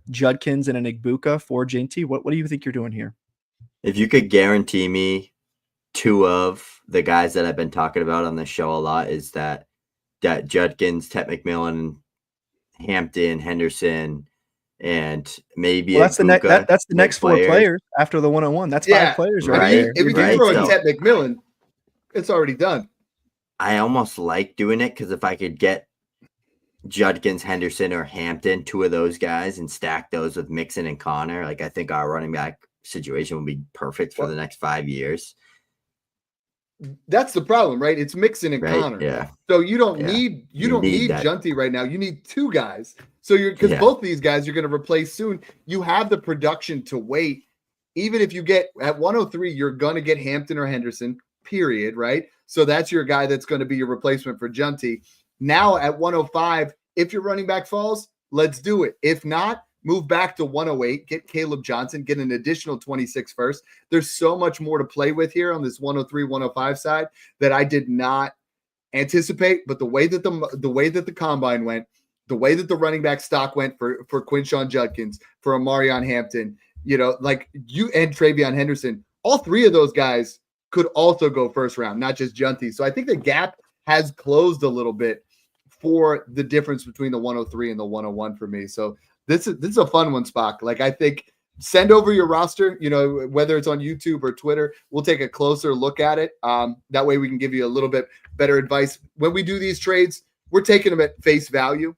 Judkins and an Igbuka for JT? What do you think you're doing here? If you could guarantee me 2 of the guys that I've been talking about on this show a lot is that Judkins, Ted McMillan, Hampton, Henderson, and maybe that's the next 4 players after the 101. That's 5 players right there. If you throw in Ted McMillan, it's already done. I almost like doing it because if I could get Judkins, Henderson, or Hampton, 2 of those guys, and stack those with Mixon and Connor, like I think our running back situation would be perfect for the nenext 5 years. That's the problem, right? It's Mixon and Connor. Yeah. So you don't need Junty right now. You need 2 guys. So because both of these guys you're going to replace soon. You have the production to wait. Even if you get at 103, you're going to get Hampton or Henderson, period, right? So that's your guy that's going to be your replacement for Junty. Now at 105, if your running back falls, let's do it. If not, move back to 108, get Caleb Johnson, get an additional 26 first. There's so much more to play with here on this 103, 105 side that I did not anticipate. But the way that the combine went, the way that the running back stock went for Quinshon Judkins, for Amarion Hampton, like you and Travion Henderson, all 3 of those guys could also go first round, not just Junty. So I think the gap has closed a little bit for the difference between the 103 and the 101 for me. So this is a fun one, Spock. Like I think send over your roster, whether it's on YouTube or Twitter, we'll take a closer look at it. That way we can give you a little bit better advice. When we do these trades, we're taking them at face value.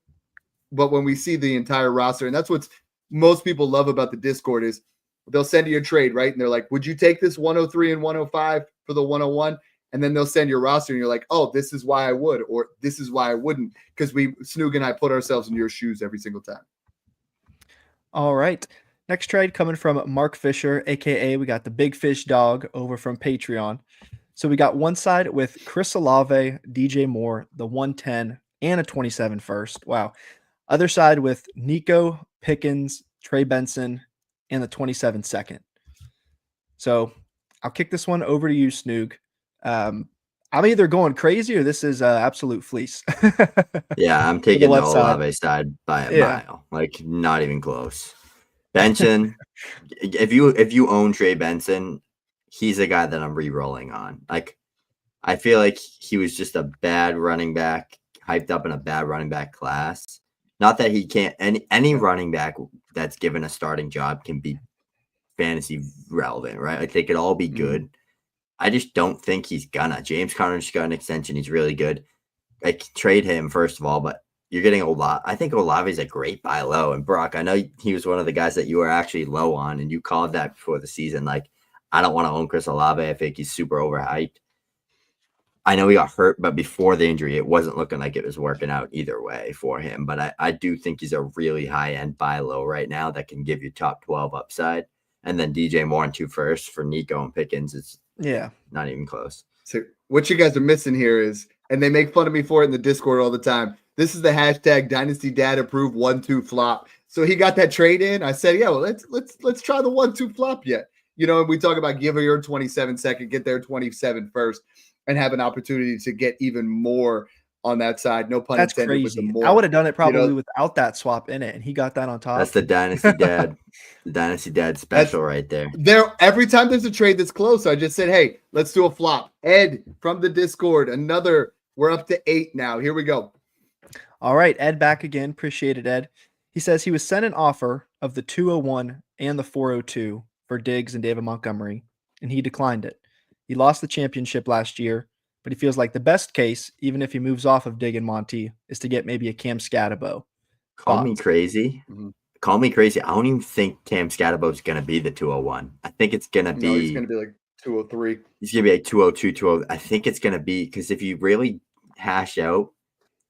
But when we see the entire roster, and that's what most people love about the Discord is they'll send you a trade, right? And they're like, would you take this 103 and 105 for the 101? And then they'll send your roster and you're like, oh, this is why I would, or this is why I wouldn't. Because Snoog and I put ourselves in your shoes every single time. All right. Next trade coming from Mark Fisher, a.k.a. we got the Big Fish Dog over from Patreon. So we got one side with Chris Olave, DJ Moore, the 110, and a 27 first. Wow. Other side with Nico, Pickens, Trey Benson, and the 27 second. So I'll kick this one over to you, Snoog. I'm either going crazy or this is absolute fleece. Yeah, I'm taking the Olave side by a mile. Like, not even close. Benson, if you own Trey Benson, he's a guy that I'm re-rolling on. Like, I feel like he was just a bad running back, hyped up in a bad running back class. Not that he can't. Any running back that's given a starting job can be fantasy relevant, right? Like, they could all be good. I just don't think he's gonna. James Conner just got an extension. He's really good. like trade him first of all, but you're getting Olave. I think Olave is a great buy low. And Brock, I know he was one of the guys that you were actually low on, and you called that before the season. Like, I don't want to own Chris Olave. I think he's super overhyped. I know he got hurt, but before the injury, it wasn't looking like it was working out either way for him. But I do think he's a really high-end buy low right now that can give you top 12 upside. And then DJ Moore and 2 firsts for Nico and Pickens. It's not even close. So what you guys are missing here is, and they make fun of me for it in the Discord all the time, this is the hashtag Dynasty Dad approved 1-2 flop. So he got that trade in. I said, yeah, well, let's try the 1-2 flop yet. You know, we talk about give her your 27 second, get there 27 first, and have an opportunity to get even more on that side. No pun That's intended. crazy. With the more. I would have done it probably without that swap in it, and he got that on top. That's the Dynasty Dad, the Dynasty Dad special right there. Every time there's a trade that's close, I just said, hey, let's do a flop. Ed from the Discord, we're up to 8 now. Here we go. All right, Ed back again. Appreciate it, Ed. He says he was sent an offer of the 201 and the 402 for Diggs and David Montgomery, and he declined it. He lost the championship last year, but he feels like the best case, even if he moves off of Dig and Monty, is to get maybe a Cam Scatterbo. Call me crazy. Mm-hmm. Call me crazy. I don't even think Cam Scatterbo is going to be the 201. I think it's going to be. No, he's going to be like 203. He's going to be like 202, 203. I think it's going to be because if you really hash out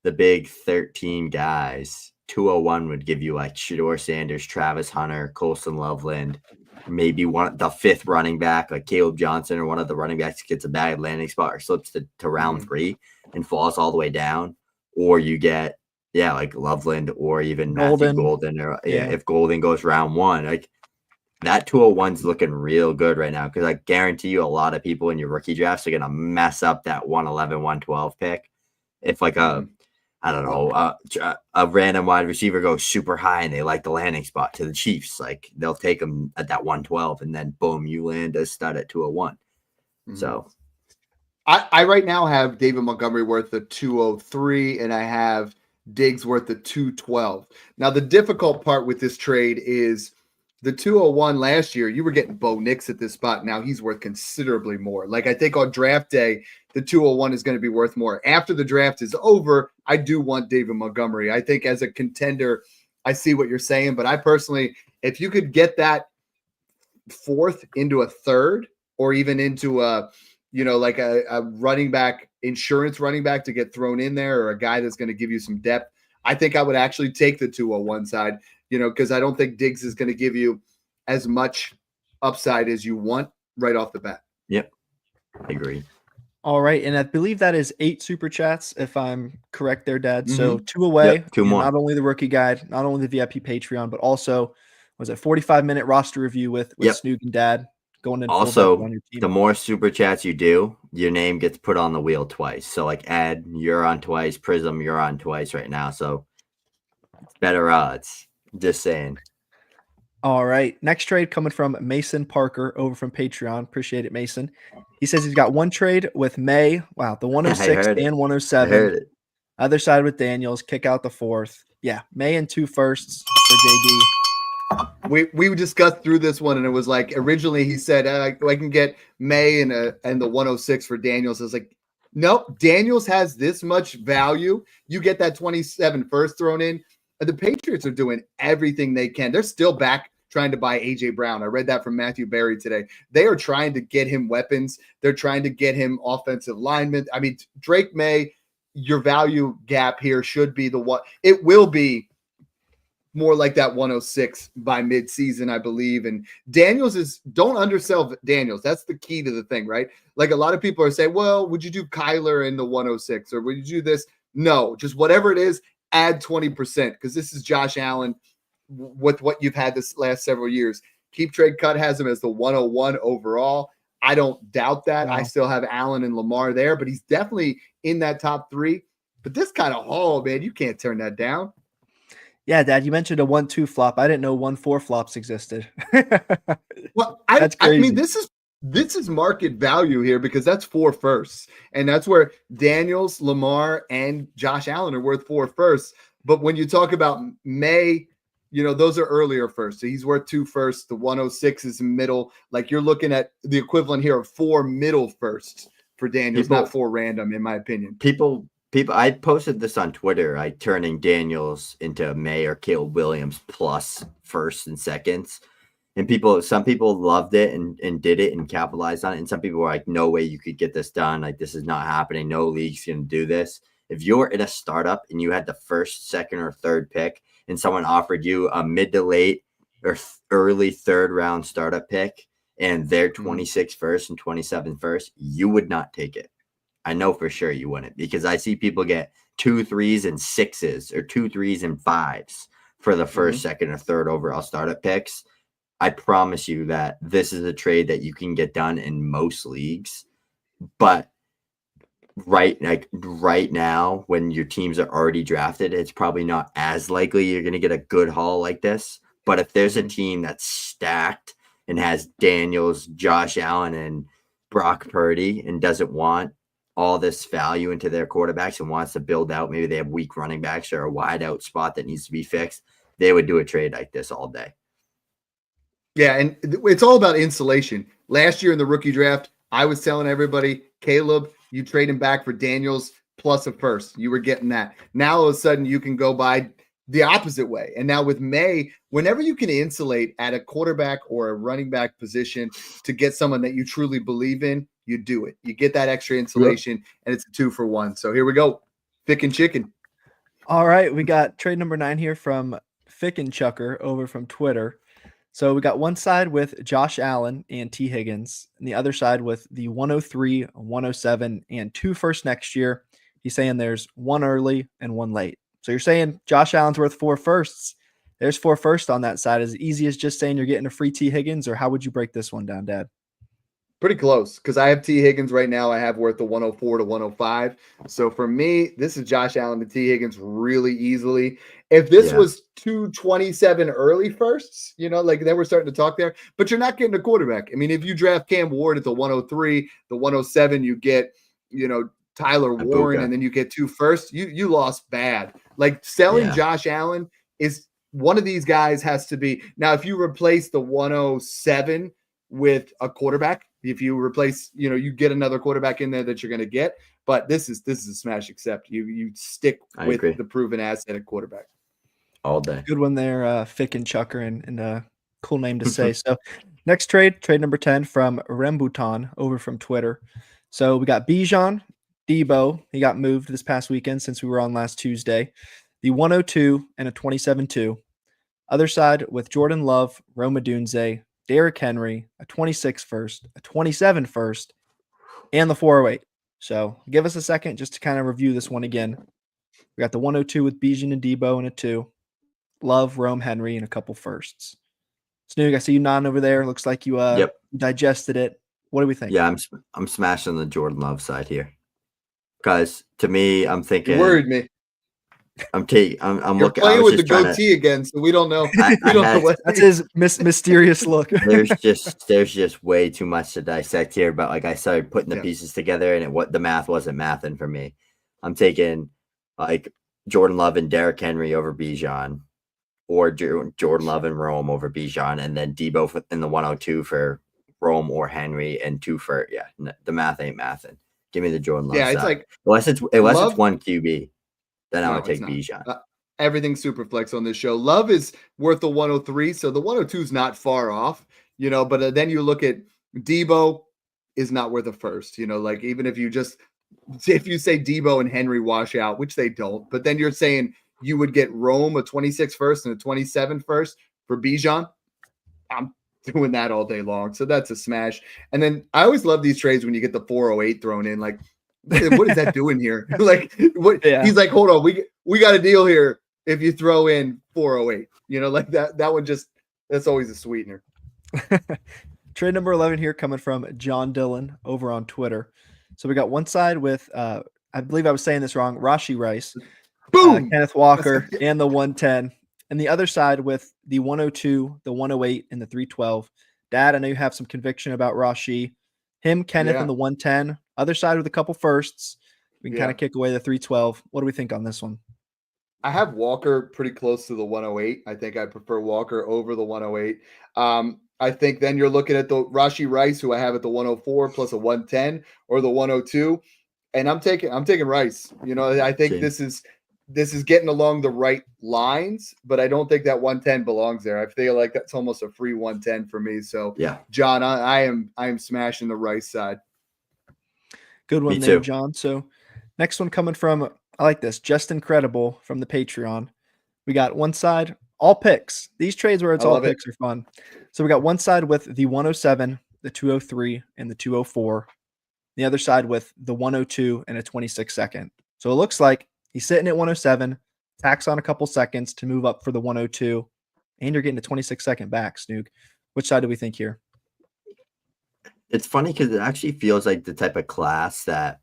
the big 13 guys, 201 would give you like Shedeur Sanders, Travis Hunter, Colson Loveland, maybe the 5th running back, like Caleb Johnson or one of the running backs gets a bad landing spot or slips to round 3 and falls all the way down. Or you get, like Loveland or even Matthew Golden or if Golden goes round 1, like that 201's looking real good right now. Cause I guarantee you a lot of people in your rookie drafts are going to mess up that 111, 112 pick. If like a random wide receiver goes super high and they like the landing spot to the Chiefs, like they'll take them at that 112 and then boom, you land a stud at 201. Mm-hmm. So I right now have David Montgomery worth the 203 and I have Diggs worth the 212. Now the difficult part with this trade is the 201 last year, you were getting Bo Nix at this spot. Now he's worth considerably more. Like I think on draft day, the 201 is going to be worth more. After the draft is over, I do want David Montgomery. I think as a contender, I see what you're saying, but I personally, if you could get that 4th into a 3rd or even into a running back, insurance running back to get thrown in there or a guy that's going to give you some depth, I think I would actually take the 201 side, because I don't think Diggs is going to give you as much upside as you want right off the bat. Yep. I agree. All right. And I believe that is 8 super chats, if I'm correct there, Dad. Mm-hmm. So 2 away. Yep, 2 more. Not only the rookie guide, not only the VIP Patreon, but also was it 45-minute roster review with Snoog and Dad going in. Also, the more super chats you do, your name gets put on the wheel twice. So like Ed, you're on twice. Prism, you're on twice right now. So it's better odds. Just saying. All right. Next trade coming from Mason Parker over from Patreon. Appreciate it, Mason. He says he's got one trade with Maye. Wow. The 106 and 107. I heard it. Other side with Daniels. Kick out the 4th. Yeah. Maye and 2 firsts for JD. We discussed through this one, and it was like originally he said, I can get Maye and the 106 for Daniels. I was like, nope. Daniels has this much value. You get that 27 first thrown in. The Patriots are doing everything they can. They're still back trying to buy A.J. Brown. I read that from Matthew Berry today. They are trying to get him weapons. They're trying to get him offensive linemen. I mean, Drake Maye, your value gap here should be the one. It will be more like that 106 by midseason, I believe. And Daniels don't undersell Daniels. That's the key to the thing, right? Like a lot of people are saying, well, would you do Kyler in the 106 or would you do this? No, just whatever it is. Add 20% because this is Josh Allen with what you've had this last several years. Keep Trade Cut has him as the 101 overall. I don't doubt that. Wow. I still have Allen and Lamar there, but he's definitely in that top 3. But this kind of haul, man, you can't turn that down. Yeah, Dad, you mentioned a 1-2 flop. I didn't know 1-4 flops existed. Well, I mean, this is market value here because that's 4 firsts. And that's where Daniels, Lamar, and Josh Allen are worth 4 firsts. But when you talk about Maye, those are earlier firsts. So he's worth 2 firsts. The 106 is middle. Like you're looking at the equivalent here of 4 middle firsts for Daniels, not 4 random, in my opinion. People I posted this on Twitter, like turning Daniels into Maye or Caleb Williams plus first and seconds. And some people loved it and did it and capitalized on it. And some people were like, no way you could get this done. Like, this is not happening. No league's going to do this. If you're in a startup and you had the first, second, or third pick and someone offered you a mid to late or early third round startup pick and their 26 first and 27 first, you would not take it. I know for sure you wouldn't, because I see people get 2 3s and 6s or 2 3s and 5s for the first, second, or third overall startup picks. I promise you that this is a trade that you can get done in most leagues. But right now, when your teams are already drafted, it's probably not as likely you're going to get a good haul like this. But if there's a team that's stacked and has Daniels, Josh Allen, and Brock Purdy and doesn't want all this value into their quarterbacks and wants to build out, maybe they have weak running backs or a wide out spot that needs to be fixed, they would do a trade like this all day. Yeah, and it's all about insulation. Last year in the rookie draft, I was telling everybody, Caleb, you trade him back for Daniels plus a first. You were getting that. Now all of a sudden you can go by the opposite way. And now with Maye, whenever you can insulate at a quarterback or a running back position to get someone that you truly believe in, you do it. You get that extra insulation, and it's a 2-for-1. So here we go. Thick and chicken. All right, we got trade number 9 here from Thick and Chucker over from Twitter. So we got one side with Josh Allen and T. Higgins, and the other side with the 103, 107, and 2 first next year. He's saying there's 1 early and 1 late. So you're saying Josh Allen's worth 4 firsts. There's 4 firsts on that side. Is it easy as just saying you're getting a free T. Higgins, or how would you break this one down, Dad? Pretty close, because I have T. Higgins right now. I have worth the 104 to 105. So for me, this is Josh Allen to T. Higgins really easily. If this was 227 early firsts, like then we're starting to talk there, but you're not getting a quarterback. I mean, if you draft Cam Ward at the 103, the 107, you get, Tyler Warren, and then you get 2 firsts, you lost bad. Like selling Josh Allen is one of these guys has to be. Now, if you replace the 107 with a quarterback, if you replace, you get another quarterback in there that you're going to get, but this is a smash accept. You stick with the proven asset at quarterback all day. Good one there, Fick and Chucker, and a cool name to say. So next trade number 10 from Rembutan over from Twitter. So we got Bijan, Debo. He got moved this past weekend since we were on last Tuesday. The 102 and a 27-2. Other side with Jordan Love, Rome Odunze, Derrick Henry, a 26 first, a 27 first, and the 408. So give us a second just to kind of review this one again. We got the 102 with Bijan and Debo and a 2. Love, Rome, Henry, and a couple firsts. Snoog, I see you nodding over there. Looks like you digested it. What do we think? Yeah, I'm smashing the Jordan Love side here. Because to me, I'm thinking. You worried me. I'm You're looking. playing with the goatee again, so we don't know. That's his mysterious look. There's just way too much to dissect here. But like I started putting the pieces together, and the math wasn't mathing for me. I'm taking like Jordan Love and Derrick Henry over Bijan, or Jordan Love and Rome over Bijan, and then Debo in the 102 for Rome or Henry, and 2 for the math ain't mathing. Give me the Jordan Love. Yeah, it's side. like unless it's one QB. Then I would take Bijan. Everything's super flex on this show. Love is worth the 103, so the 102 is not far off, but then you look at Debo is not worth a first, like even if you say Debo and Henry wash out, which they don't, but then you're saying you would get Rome a 26 first and a 27 first for Bijan. I'm doing that all day long. So that's a smash. And then I always love these trades when you get the 408 thrown in, like, what is that doing here? Like, what? Yeah. He's like, hold on, we got a deal here. If you throw in 408, like that one that's always a sweetener. Trade number 11 here coming from John Dillon over on Twitter. So we got one side with, I believe I was saying this wrong, Rashee Rice, boom, Kenneth Walker, and the 110, and the other side with the 102, the 108, and the 312. Dad, I know you have some conviction about Rashee. Him, Kenneth, and the 110. Other side with a couple firsts. We can kind of kick away the 312. What do we think on this one? I have Walker pretty close to the 108. I think I prefer Walker over the 108. I think then you're looking at the Rashee Rice, who I have at the 104 plus a 110, or the 102. And I'm taking Rice. I think this is getting along the right lines, but I don't think that 110 belongs there. I feel like that's almost a free 110 for me. So yeah, John, I am smashing the Rice side. Good one Me there, too. John. So next one coming from, I like this, Just Incredible from the Patreon. We got one side, all picks. These trades where it's I all love it. picks are fun. So we got one side with the 107, the 203, and the 204. The other side with the 102 and a 26 second. So it looks like he's sitting at 107, tax on a couple seconds to move up for the 102, and you're getting a 26 second back, Snoog. Which side do we think here? It's funny because it actually feels like the type of class that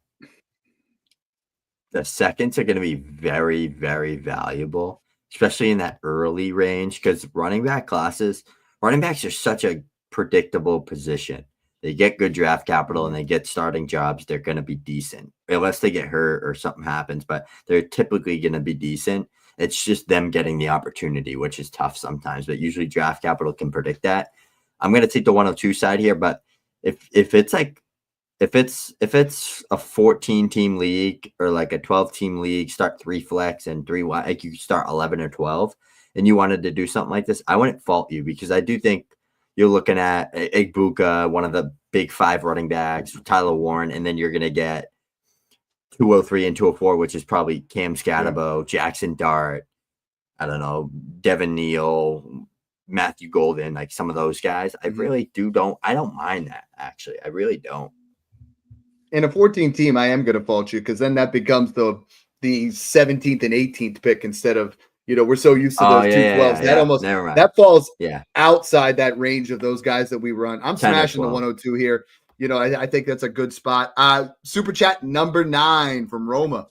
the seconds are going to be very, very valuable, especially in that early range, because running backs are such a predictable position. They get good draft capital and they get starting jobs. They're going to be decent unless they get hurt or something happens, but they're typically going to be decent. It's just them getting the opportunity, which is tough sometimes, but usually draft capital can predict that. I'm going to take the 102 side here, but if it's a 14 team league or like a 12 team league, start 3 flex and 3 wide, like you start 11 or 12 and you wanted to do something like this, I wouldn't fault you because I do think you're looking at Puka, one of the big 5 running backs, Tyler Warren, and then you're going to get 203 and 204, which is probably Cam Scatterbo, Jackson Dart, I don't know, Devin Neal, Matthew Golden, like some of those guys. I really I don't mind that, actually. I really don't. In a 14 team, I am going to fault you because then that becomes the 17th and 18th pick instead of, we're so used to those 212s. That almost that falls outside that range of those guys that we run. I'm smashing the 102 here. I think that's a good spot. Super chat number 9 from Roma.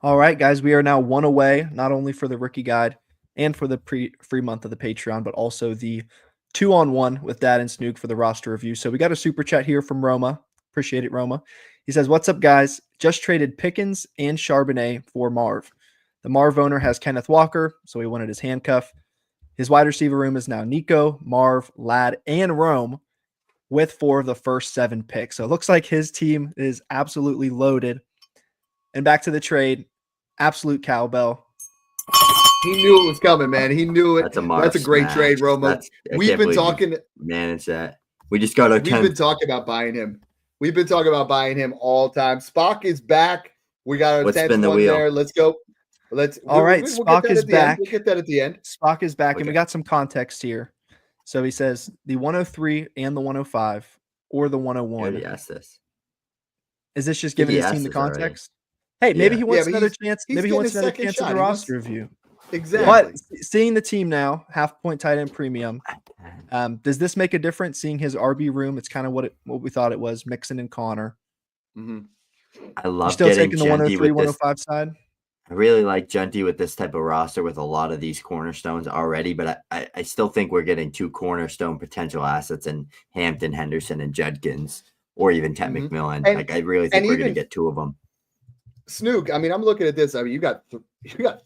All right, guys, we are now one away, not only for the rookie guide and for the free month of the Patreon, but also the 2-on-1 with Dad and Snoog for the roster review. So we got a super chat here from Roma. Appreciate it, Roma. He says, "What's up, guys? Just traded Pickens and Charbonnet for Marv. The Marv owner has Kenneth Walker, so he wanted his handcuff. His wide receiver room is now Nico, Marv, Ladd, and Rome with 4 of the first 7 picks. So it looks like his team is absolutely loaded. And back to the trade, absolute cowbell. He knew it was coming, man. He knew it. That's a great trade, Roma. We've been talking. Manage that. We just got our. We've been talking about buying him. We've been talking about buying him all time. Spock is back. We got our 10th one there. Let's go. All right, Spock is back. We'll get that at the end. Spock is back, and we got some context here. So he says the 103 and the 105 or the 101. He asked this. Is this just giving his team the context? Hey, maybe he wants another chance. Maybe he wants another chance at the roster review. Exactly. But seeing the team now, half point tight end premium, does this make a difference? Seeing his RB room, it's kind of what we thought it was, Mixon and Connor. Mm-hmm. I love still taking the 103, 105 side. I really like Jeudy with this type of roster with a lot of these cornerstones already, but I still think we're getting 2 cornerstone potential assets in Hampton, Henderson, and Judkins, or even Ted McMillan. I really think we're going to get 2 of them. Snoog, I mean, I'm looking at this. I mean, you got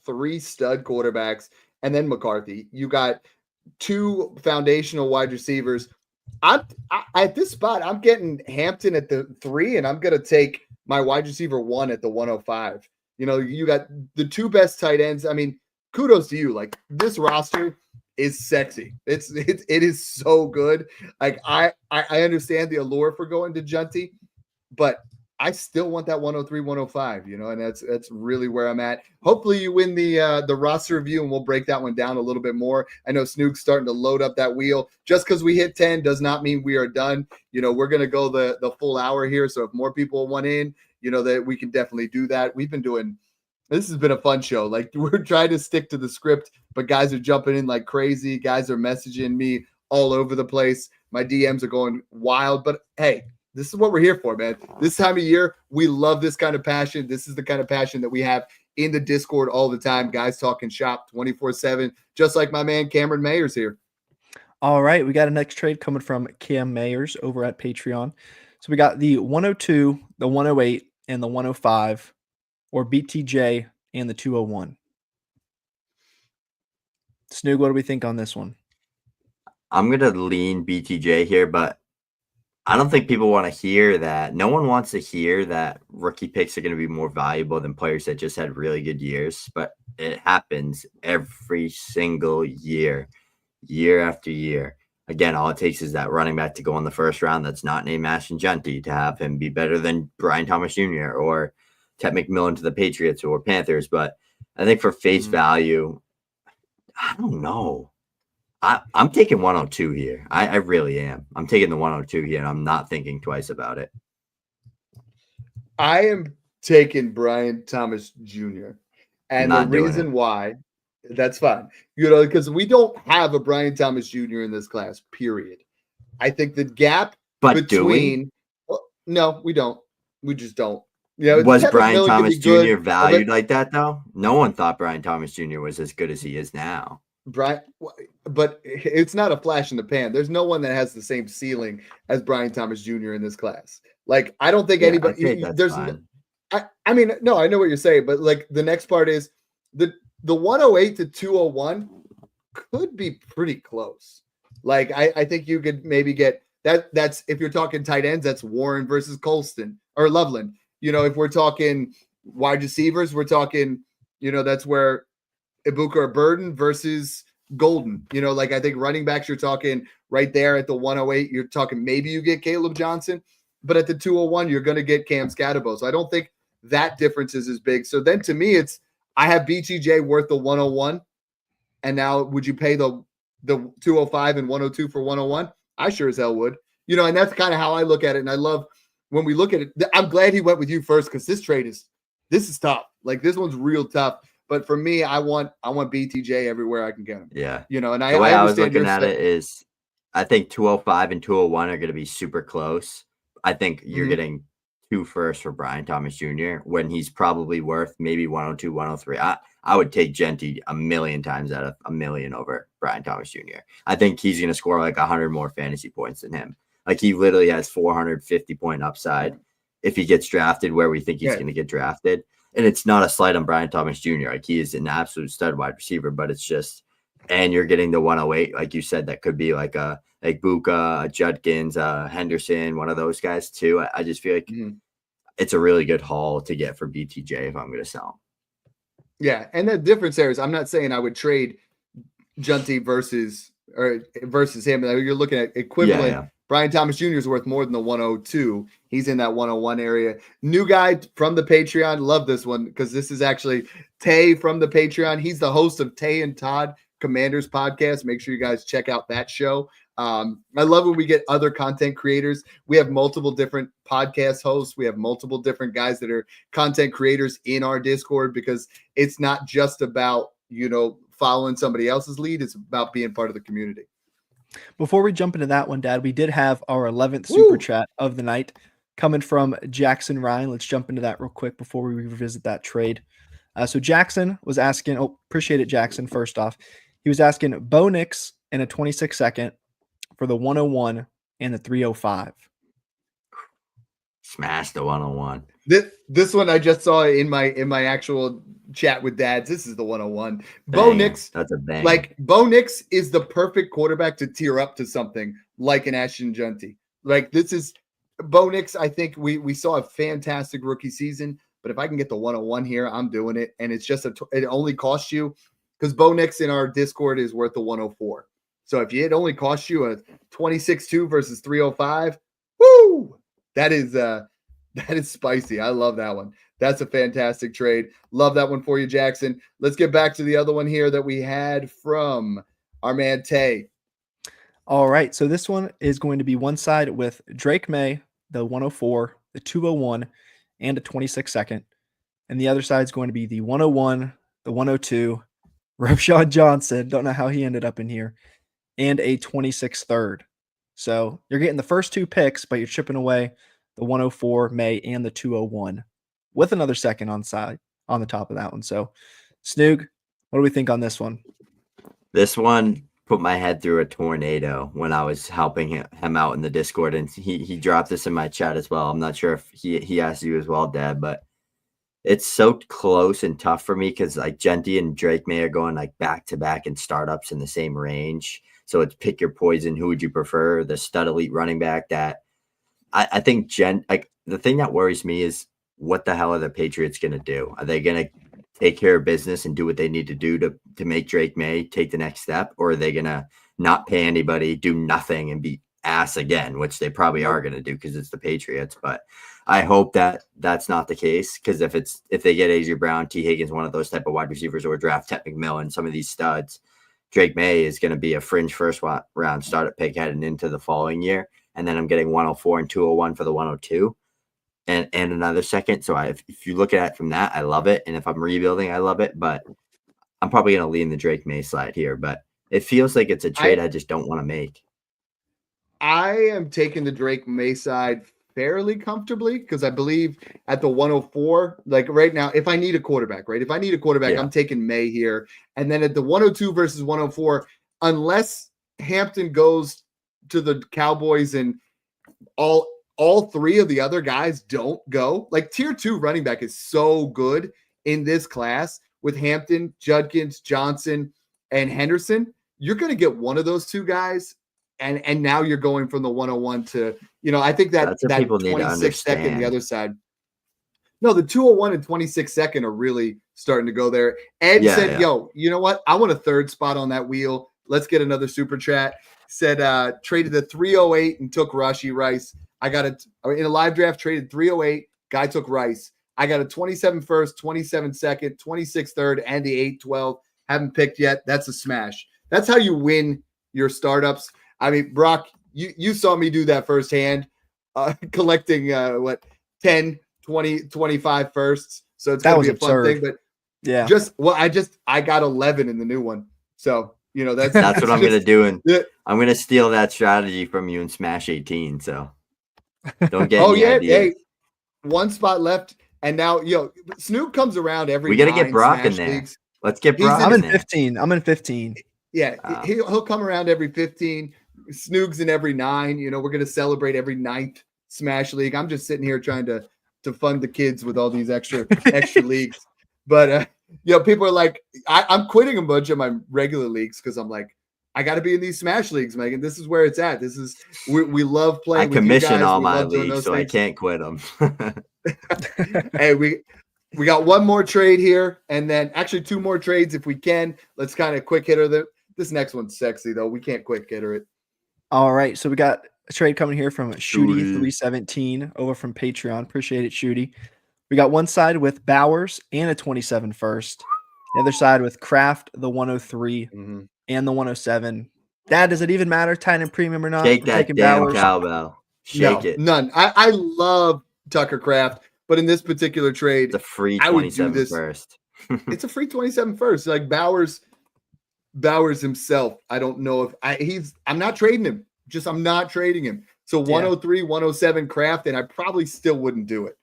3 stud quarterbacks, and then McCarthy. You got 2 foundational wide receivers. At this spot, I'm getting Hampton at the 3, and I'm going to take my wide receiver 1 at the 105. You got the 2 best tight ends. I mean, kudos to you. Like, this roster is sexy. It is so good. Like, I understand the allure for going to Jeudy, but I still want that 103, 105, and that's really where I'm at. Hopefully you win the roster review, and we'll break that one down a little bit more. I know Snoog's starting to load up that wheel. Just because we hit 10 does not mean we are done. We're going to go the full hour here. So if more people want in, that we can definitely do that. This has been a fun show. Like, we're trying to stick to the script, but guys are jumping in like crazy. Guys are messaging me all over the place. My DMs are going wild, but hey, this is what we're here for, man. This time of year, we love this kind of passion. This is the kind of passion that we have in the Discord all the time. Guys talking shop 24/7, just like my man Cameron Mayers here. All right, we got a next trade coming from Cam Mayers over at Patreon. So we got the 102, the 108, and the 105, or BTJ and the 201. Snoog, what do we think on this one? I'm going to lean BTJ here, but I don't think people want to hear that. No one wants to hear that rookie picks are going to be more valuable than players that just had really good years, but it happens every single year, year after year. Again, all it takes is that running back to go in the first round that's not named Ashton Genty to have him be better than Brian Thomas Jr. or Ted McMillan to the Patriots or Panthers. But I think for face value, I don't know. I'm taking 102 here. I really am. I'm taking the 102 here, and I'm not thinking twice about it. I am taking Brian Thomas Jr. And the reason why, that's fine. Because we don't have a Brian Thomas Jr. in this class, period. I think the gap between no, we don't. We just don't. Was Brian Thomas Jr. valued like that, though? No one thought Brian Thomas Jr. was as good as he is now. But it's not a flash in the pan. There's no one that has the same ceiling as Brian Thomas Jr. in this class. Like, I don't think anybody. There's, I mean, no, I know what you're saying, but like the next part is the 108 to 201 could be pretty close. Like, I think you could maybe get that. That's if you're talking tight ends, that's Warren versus Colston or Loveland. If we're talking wide receivers, we're talking, that's where Ibuka or Burden versus Golden. I think running backs, you're talking right there at the 108. You're talking maybe you get Caleb Johnson, but at the 201, you're going to get Cam Scatterbo. So I don't think that difference is as big. So then to me, I have BTJ worth the 101. And now would you pay the 205 and 102 for 101? I sure as hell would. And that's kind of how I look at it. And I love when we look at it. I'm glad he went with you first because this is tough. Like, this one's real tough. But for me, I want BTJ everywhere I can get him. Yeah. And the way I was looking at it is I think 205 and 201 are going to be super close. I think you're getting 2 firsts for Brian Thomas Jr. when he's probably worth maybe 102, 103. I would take Genty a million times out of a million over Brian Thomas Jr. I think he's going to score like 100 more fantasy points than him. Like, he literally has 450 point upside if he gets drafted where we think he's going to get drafted. And it's not a slight on Brian Thomas Jr. Like, he is an absolute stud wide receiver, but it's just, and you're getting the 108, like you said, that could be like Buka, Judkins, Henderson, one of those guys too. I just feel like it's a really good haul to get for BTJ if I'm going to sell him. Yeah, and the difference there is I'm not saying I would trade Junty versus him. You're looking at equivalent. Yeah. Brian Thomas Jr. is worth more than the 102. He's in that 101 area. New guy from the Patreon. Love this one because this is actually Tay from the Patreon. He's the host of Tay and Todd Commanders podcast. Make sure you guys check out that show. I love when we get other content creators. We have multiple different podcast hosts. We have multiple different guys that are content creators in our Discord because it's not just about, following somebody else's lead. It's about being part of the community. Before we jump into that one, Dad, we did have our 11th super chat of the night coming from Jackson Ryan. Let's jump into that real quick before we revisit that trade. So Jackson was asking, appreciate it, Jackson, first off. He was asking Bo Nix in a 26 second for the 101 and the 305. Smash the 101. This one I just saw in my actual chat with dads. This is the 101. Bo Nix. That's a bang. Like, Bo Nix is the perfect quarterback to tier up to something like an Ashton Genty. Like, this is Bo Nix. I think we saw a fantastic rookie season, but if I can get the 101 here, I'm doing it. And it's just it only costs you because Bo Nix in our Discord is worth the 104. So if it only costs you a 26-2 versus 305, woo! That is spicy. I love that one. That's a fantastic trade. Love that one for you, Jackson. Let's get back to the other one here that we had from our man Tay. All right. So this one is going to be one side with Drake Maye, the 104, the 201, and a 26 second. And the other side is going to be the 101, the 102, Rashawn Johnson. Don't know how he ended up in here. And a 26 third. So you're getting the first 2 picks, but you're chipping away the 104 Maye and the 201 with another second on the top of that one. So Snoog, what do we think on this one? This one put my head through a tornado when I was helping him out in the Discord, and he dropped this in my chat as well. I'm not sure if he asked you as well, Dad, but it's so close and tough for me because like Genty and Drake Maye are going like back to back in startups in the same range. So it's pick your poison. Who would you prefer? The stud elite running back that I think the thing that worries me is what the hell are the Patriots going to do? Are they going to take care of business and do what they need to do to make Drake Maye take the next step? Or are they going to not pay anybody, do nothing, and be ass again, which they probably are going to do because it's the Patriots. But I hope that that's not the case, because if they get A.J. Brown, T. Higgins, one of those type of wide receivers, or draft Ted McMillan, some of these studs, Drake Maye is going to be a fringe first round startup pick heading into the following year. And then I'm getting 104 and 201 for the 102 and another second. So if you look at it from that, I love it. And if I'm rebuilding, I love it. But I'm probably going to lean the Drake Maye slide here. But it feels like it's a trade I just don't want to make. I am taking the Drake Maye side fairly comfortably, because I believe at the 104, like right now, if I need a quarterback, right? If I need a quarterback, I'm taking Maye here. And then at the 102 versus 104, unless Hampton goes to the Cowboys and all three of the other guys don't go, like tier 2 running back is so good in this class with Hampton, Judkins, Johnson, and Henderson. You're going to get one of those two guys. And now you're going from the 101 to, I think that 26 second, the other side. No, the 201 and 26 second are really starting to go there. Ed said, yo, you know what? I want a third spot on that wheel. Let's get another super chat. Said, traded the 308 and took Rashee Rice. I got in a live draft, traded 308. Guy took Rice. I got a 27 first, 27 second, 26 third, and the 812. Haven't picked yet. That's a smash. That's how you win your startups. I mean, Brock, you saw me do that firsthand, collecting 10, 20, 25 firsts. So it's going to be a fun thing. But yeah, I got 11 in the new one. So, that's what I'm going to do. And I'm going to steal that strategy from you and Smash 18. So don't get any ideas. Hey, one spot left. And now, Snoop comes around every We got to get Brock in there. Leagues. Let's get Brock I'm in 15. I'm in 15. Yeah, he'll come around every 15. Snoog's in every 9. We're going to celebrate every 9th Smash League. I'm just sitting here trying to fund the kids with all these extra leagues. But, people are like, I'm quitting a bunch of my regular leagues because I'm like, I got to be in these Smash Leagues, Megan. This is where it's at. We love playing with you guys. I commission all my leagues, so I can't quit them. Hey, we got one more trade here, and then actually 2 more trades if we can. Let's kind of quick hitter them. This next one's sexy, though. We can't quick hitter it. All right, so we got a trade coming here from Shooty317 over from Patreon. Appreciate it, Shooty. We got one side with Bowers and a 27 first. The other side with Kraft, the 103 and the 107. Dad, does it even matter, tight end premium or not? Take that damn cowbell. Shake it. None. I love Tucker Kraft, but in this particular trade, it's a free 27 first. It's a free 27 first. Like Bowers himself, I don't know if I'm not trading him. I'm not trading him. So 103, 107 Kraft, and I probably still wouldn't do it.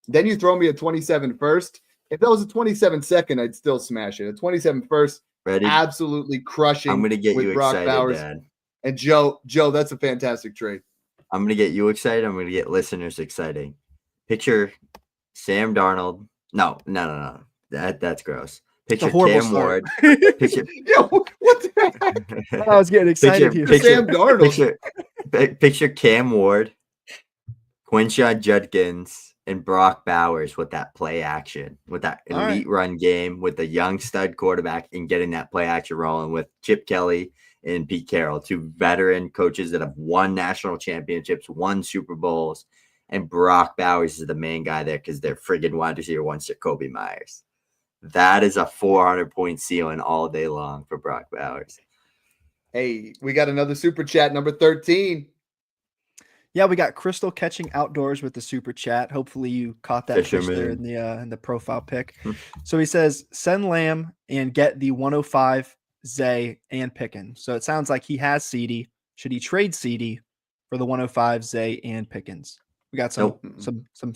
Then you throw me a 27 first. If that was a 27 second, I'd still smash it. A 27 first, ready? Absolutely crushing. I'm going to get you Brock excited, Bowers. Dad. And Joe, that's a fantastic trade. I'm going to get you excited. I'm going to get listeners excited. Picture Sam Darnold. No. That's gross. Picture Cam Ward. Picture, what the heck? I was getting excited here. Sam Darnold. Picture Cam Ward, Quinshaw Judkins, and Brock Bowers with that play action, with that elite run game, with the young stud quarterback, and getting that play action rolling with Chip Kelly and Pete Carroll, 2 veteran coaches that have won national championships, won Super Bowls, and Brock Bowers is the main guy there because they're friggin' wide receiver 1 Jacoby Myers. That is a 400-point ceiling all day long for Brock Bowers. Hey, we got another super chat, number 13. Yeah, we got Crystal Catching Outdoors with the super chat. Hopefully you caught that fish there in the profile pic. So he says, send Lamb and get the 105 Zay and Pickens. So it sounds like he has CeeDee. Should he trade CeeDee for the 105 Zay and Pickens? We got some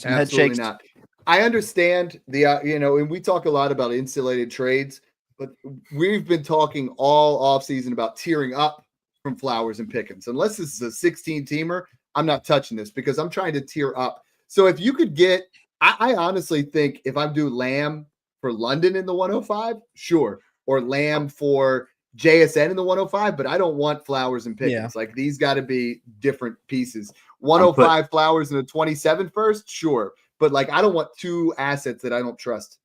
head shakes. Not. I understand and we talk a lot about insulated trades, but we've been talking all offseason about tearing up from Flowers and Pickens. Unless this is a 16-teamer, I'm not touching this because I'm trying to tier up. So if you could get, I honestly think if I'm doing Lamb for London in the 105, sure. Or Lamb for JSN in the 105, but I don't want Flowers and Pickens. Yeah. Like these got to be different pieces. 105 Flowers and a 27 first, sure. But like I don't want two assets that I don't trust.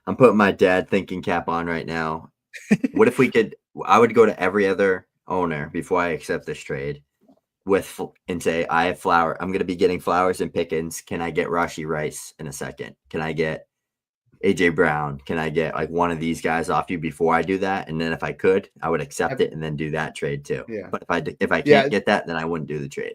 I'm putting my dad thinking cap on right now. What if I would go to every other owner before I accept this trade and say, I have I'm going to be getting Flowers and Pickens. Can I get Rashee Rice in a second? Can I get AJ Brown? Can I get like one of these guys off you before I do that? And then if I could, I would accept it and then do that trade too. Yeah. But if I can't get that, then I wouldn't do the trade.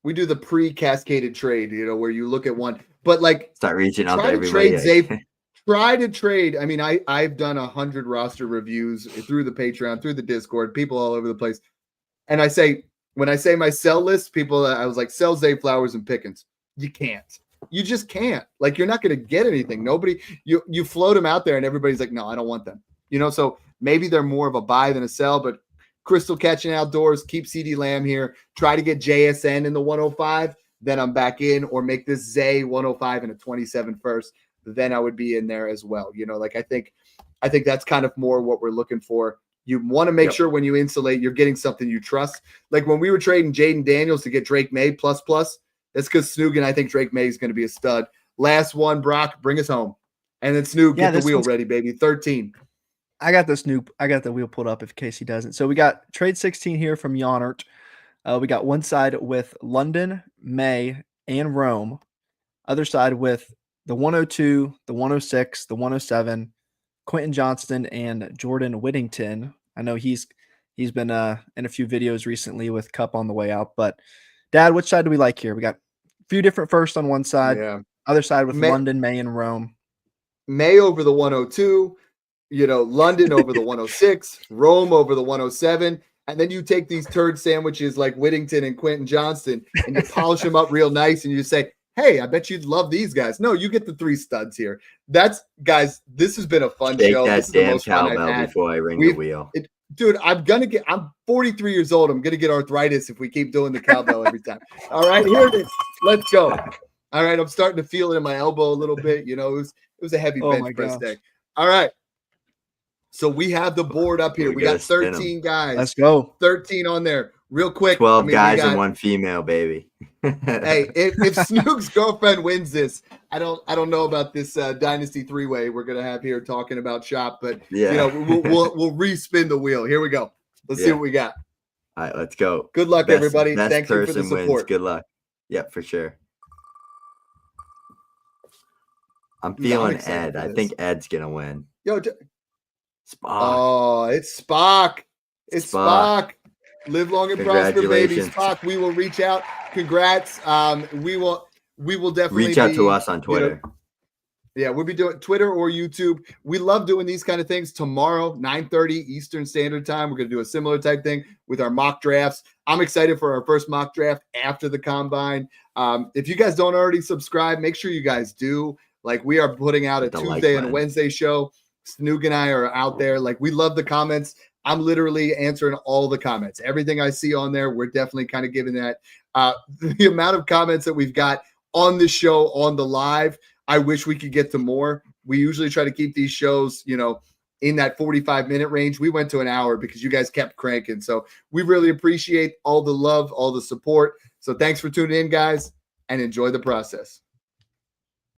We do the pre-cascaded trade, where you look at one, but like start reaching out to everybody. Try to trade. I mean, I've done 100 roster reviews through the Patreon, through the Discord, people all over the place. And when I say my sell list, I was like, sell Zay Flowers and Pickens. You can't. You just can't. Like, you're not going to get anything. Nobody, you float them out there and everybody's like, no, I don't want them. So maybe they're more of a buy than a sell, but Crystal catching outdoors, keep CeeDee Lamb here, try to get JSN in the 105, then I'm back in, or make this Zay 105 and a 27 first, then I would be in there as well. Like I think that's kind of more what we're looking for. You want to make sure when you insulate, you're getting something you trust. Like when we were trading Jaden Daniels to get Drake Maye plus, that's because Snoog and I think Drake Maye is going to be a stud. Last one, Brock, bring us home. And then Snoog, get the wheel ready, baby. 13. I got the wheel pulled up in case he doesn't. So we got trade 16 here from Yonert. We got one side with London, Maye, and Rome. Other side with the 102, the 106, the 107, Quentin Johnston, and Jordan Whittington. I know he's been in a few videos recently with Cup on the way out. But, Dad, which side do we like here? We got a few different firsts on one side. Yeah. Other side with London, Maye, and Rome. Maye over the 102. London over the 106, Rome over the 107, and then you take these turd sandwiches like Whittington and Quentin Johnston and you polish them up real nice and you say, hey, I bet you'd love these guys. No, you get the three studs here. Guys, this has been a fun show. That this is the damn most fun I've cowbell had. before I ring the wheel. Dude, I'm 43 years old. I'm going to get arthritis if we keep doing the cowbell every time. All right, here it is. Let's go. All right, I'm starting to feel it in my elbow a little bit. It was a heavy bench press day. All right. So we have the board up here. We got 13 guys. Let's go. 13 on there. Real quick. 12 guys and one female, baby. Hey, if Snoog's girlfriend wins this, I don't know about this Dynasty three-way we're gonna have here talking about shop, but we'll respin the wheel. Here we go. Let's see what we got. All right, let's go. Good luck, everybody. Thank you for the support. Wins. Good luck. Yep, for sure. I'm feeling Ed. I think Ed's gonna win. Yo, Spock. Oh, it's Spock. It's Spock. Live long and prosper, baby. Spock, we will reach out. Congrats. We will definitely reach out to us on Twitter. We'll be doing Twitter or YouTube. We love doing these kind of things. Tomorrow, 9:30 Eastern Standard Time, we're going to do a similar type thing with our mock drafts. I'm excited for our first mock draft after the combine. If you guys don't already subscribe, make sure you guys do. Like, we are putting out a Tuesday and a Wednesday show. Snoog and I are out there. Like, we love the comments. I'm literally answering all the comments. Everything I see on there, we're definitely kind of giving that. The amount of comments that we've got on the show, on the live, I wish we could get to more. We usually try to keep these shows, in that 45-minute range. We went to an hour because you guys kept cranking. So we really appreciate all the love, all the support. So thanks for tuning in, guys, and enjoy the process.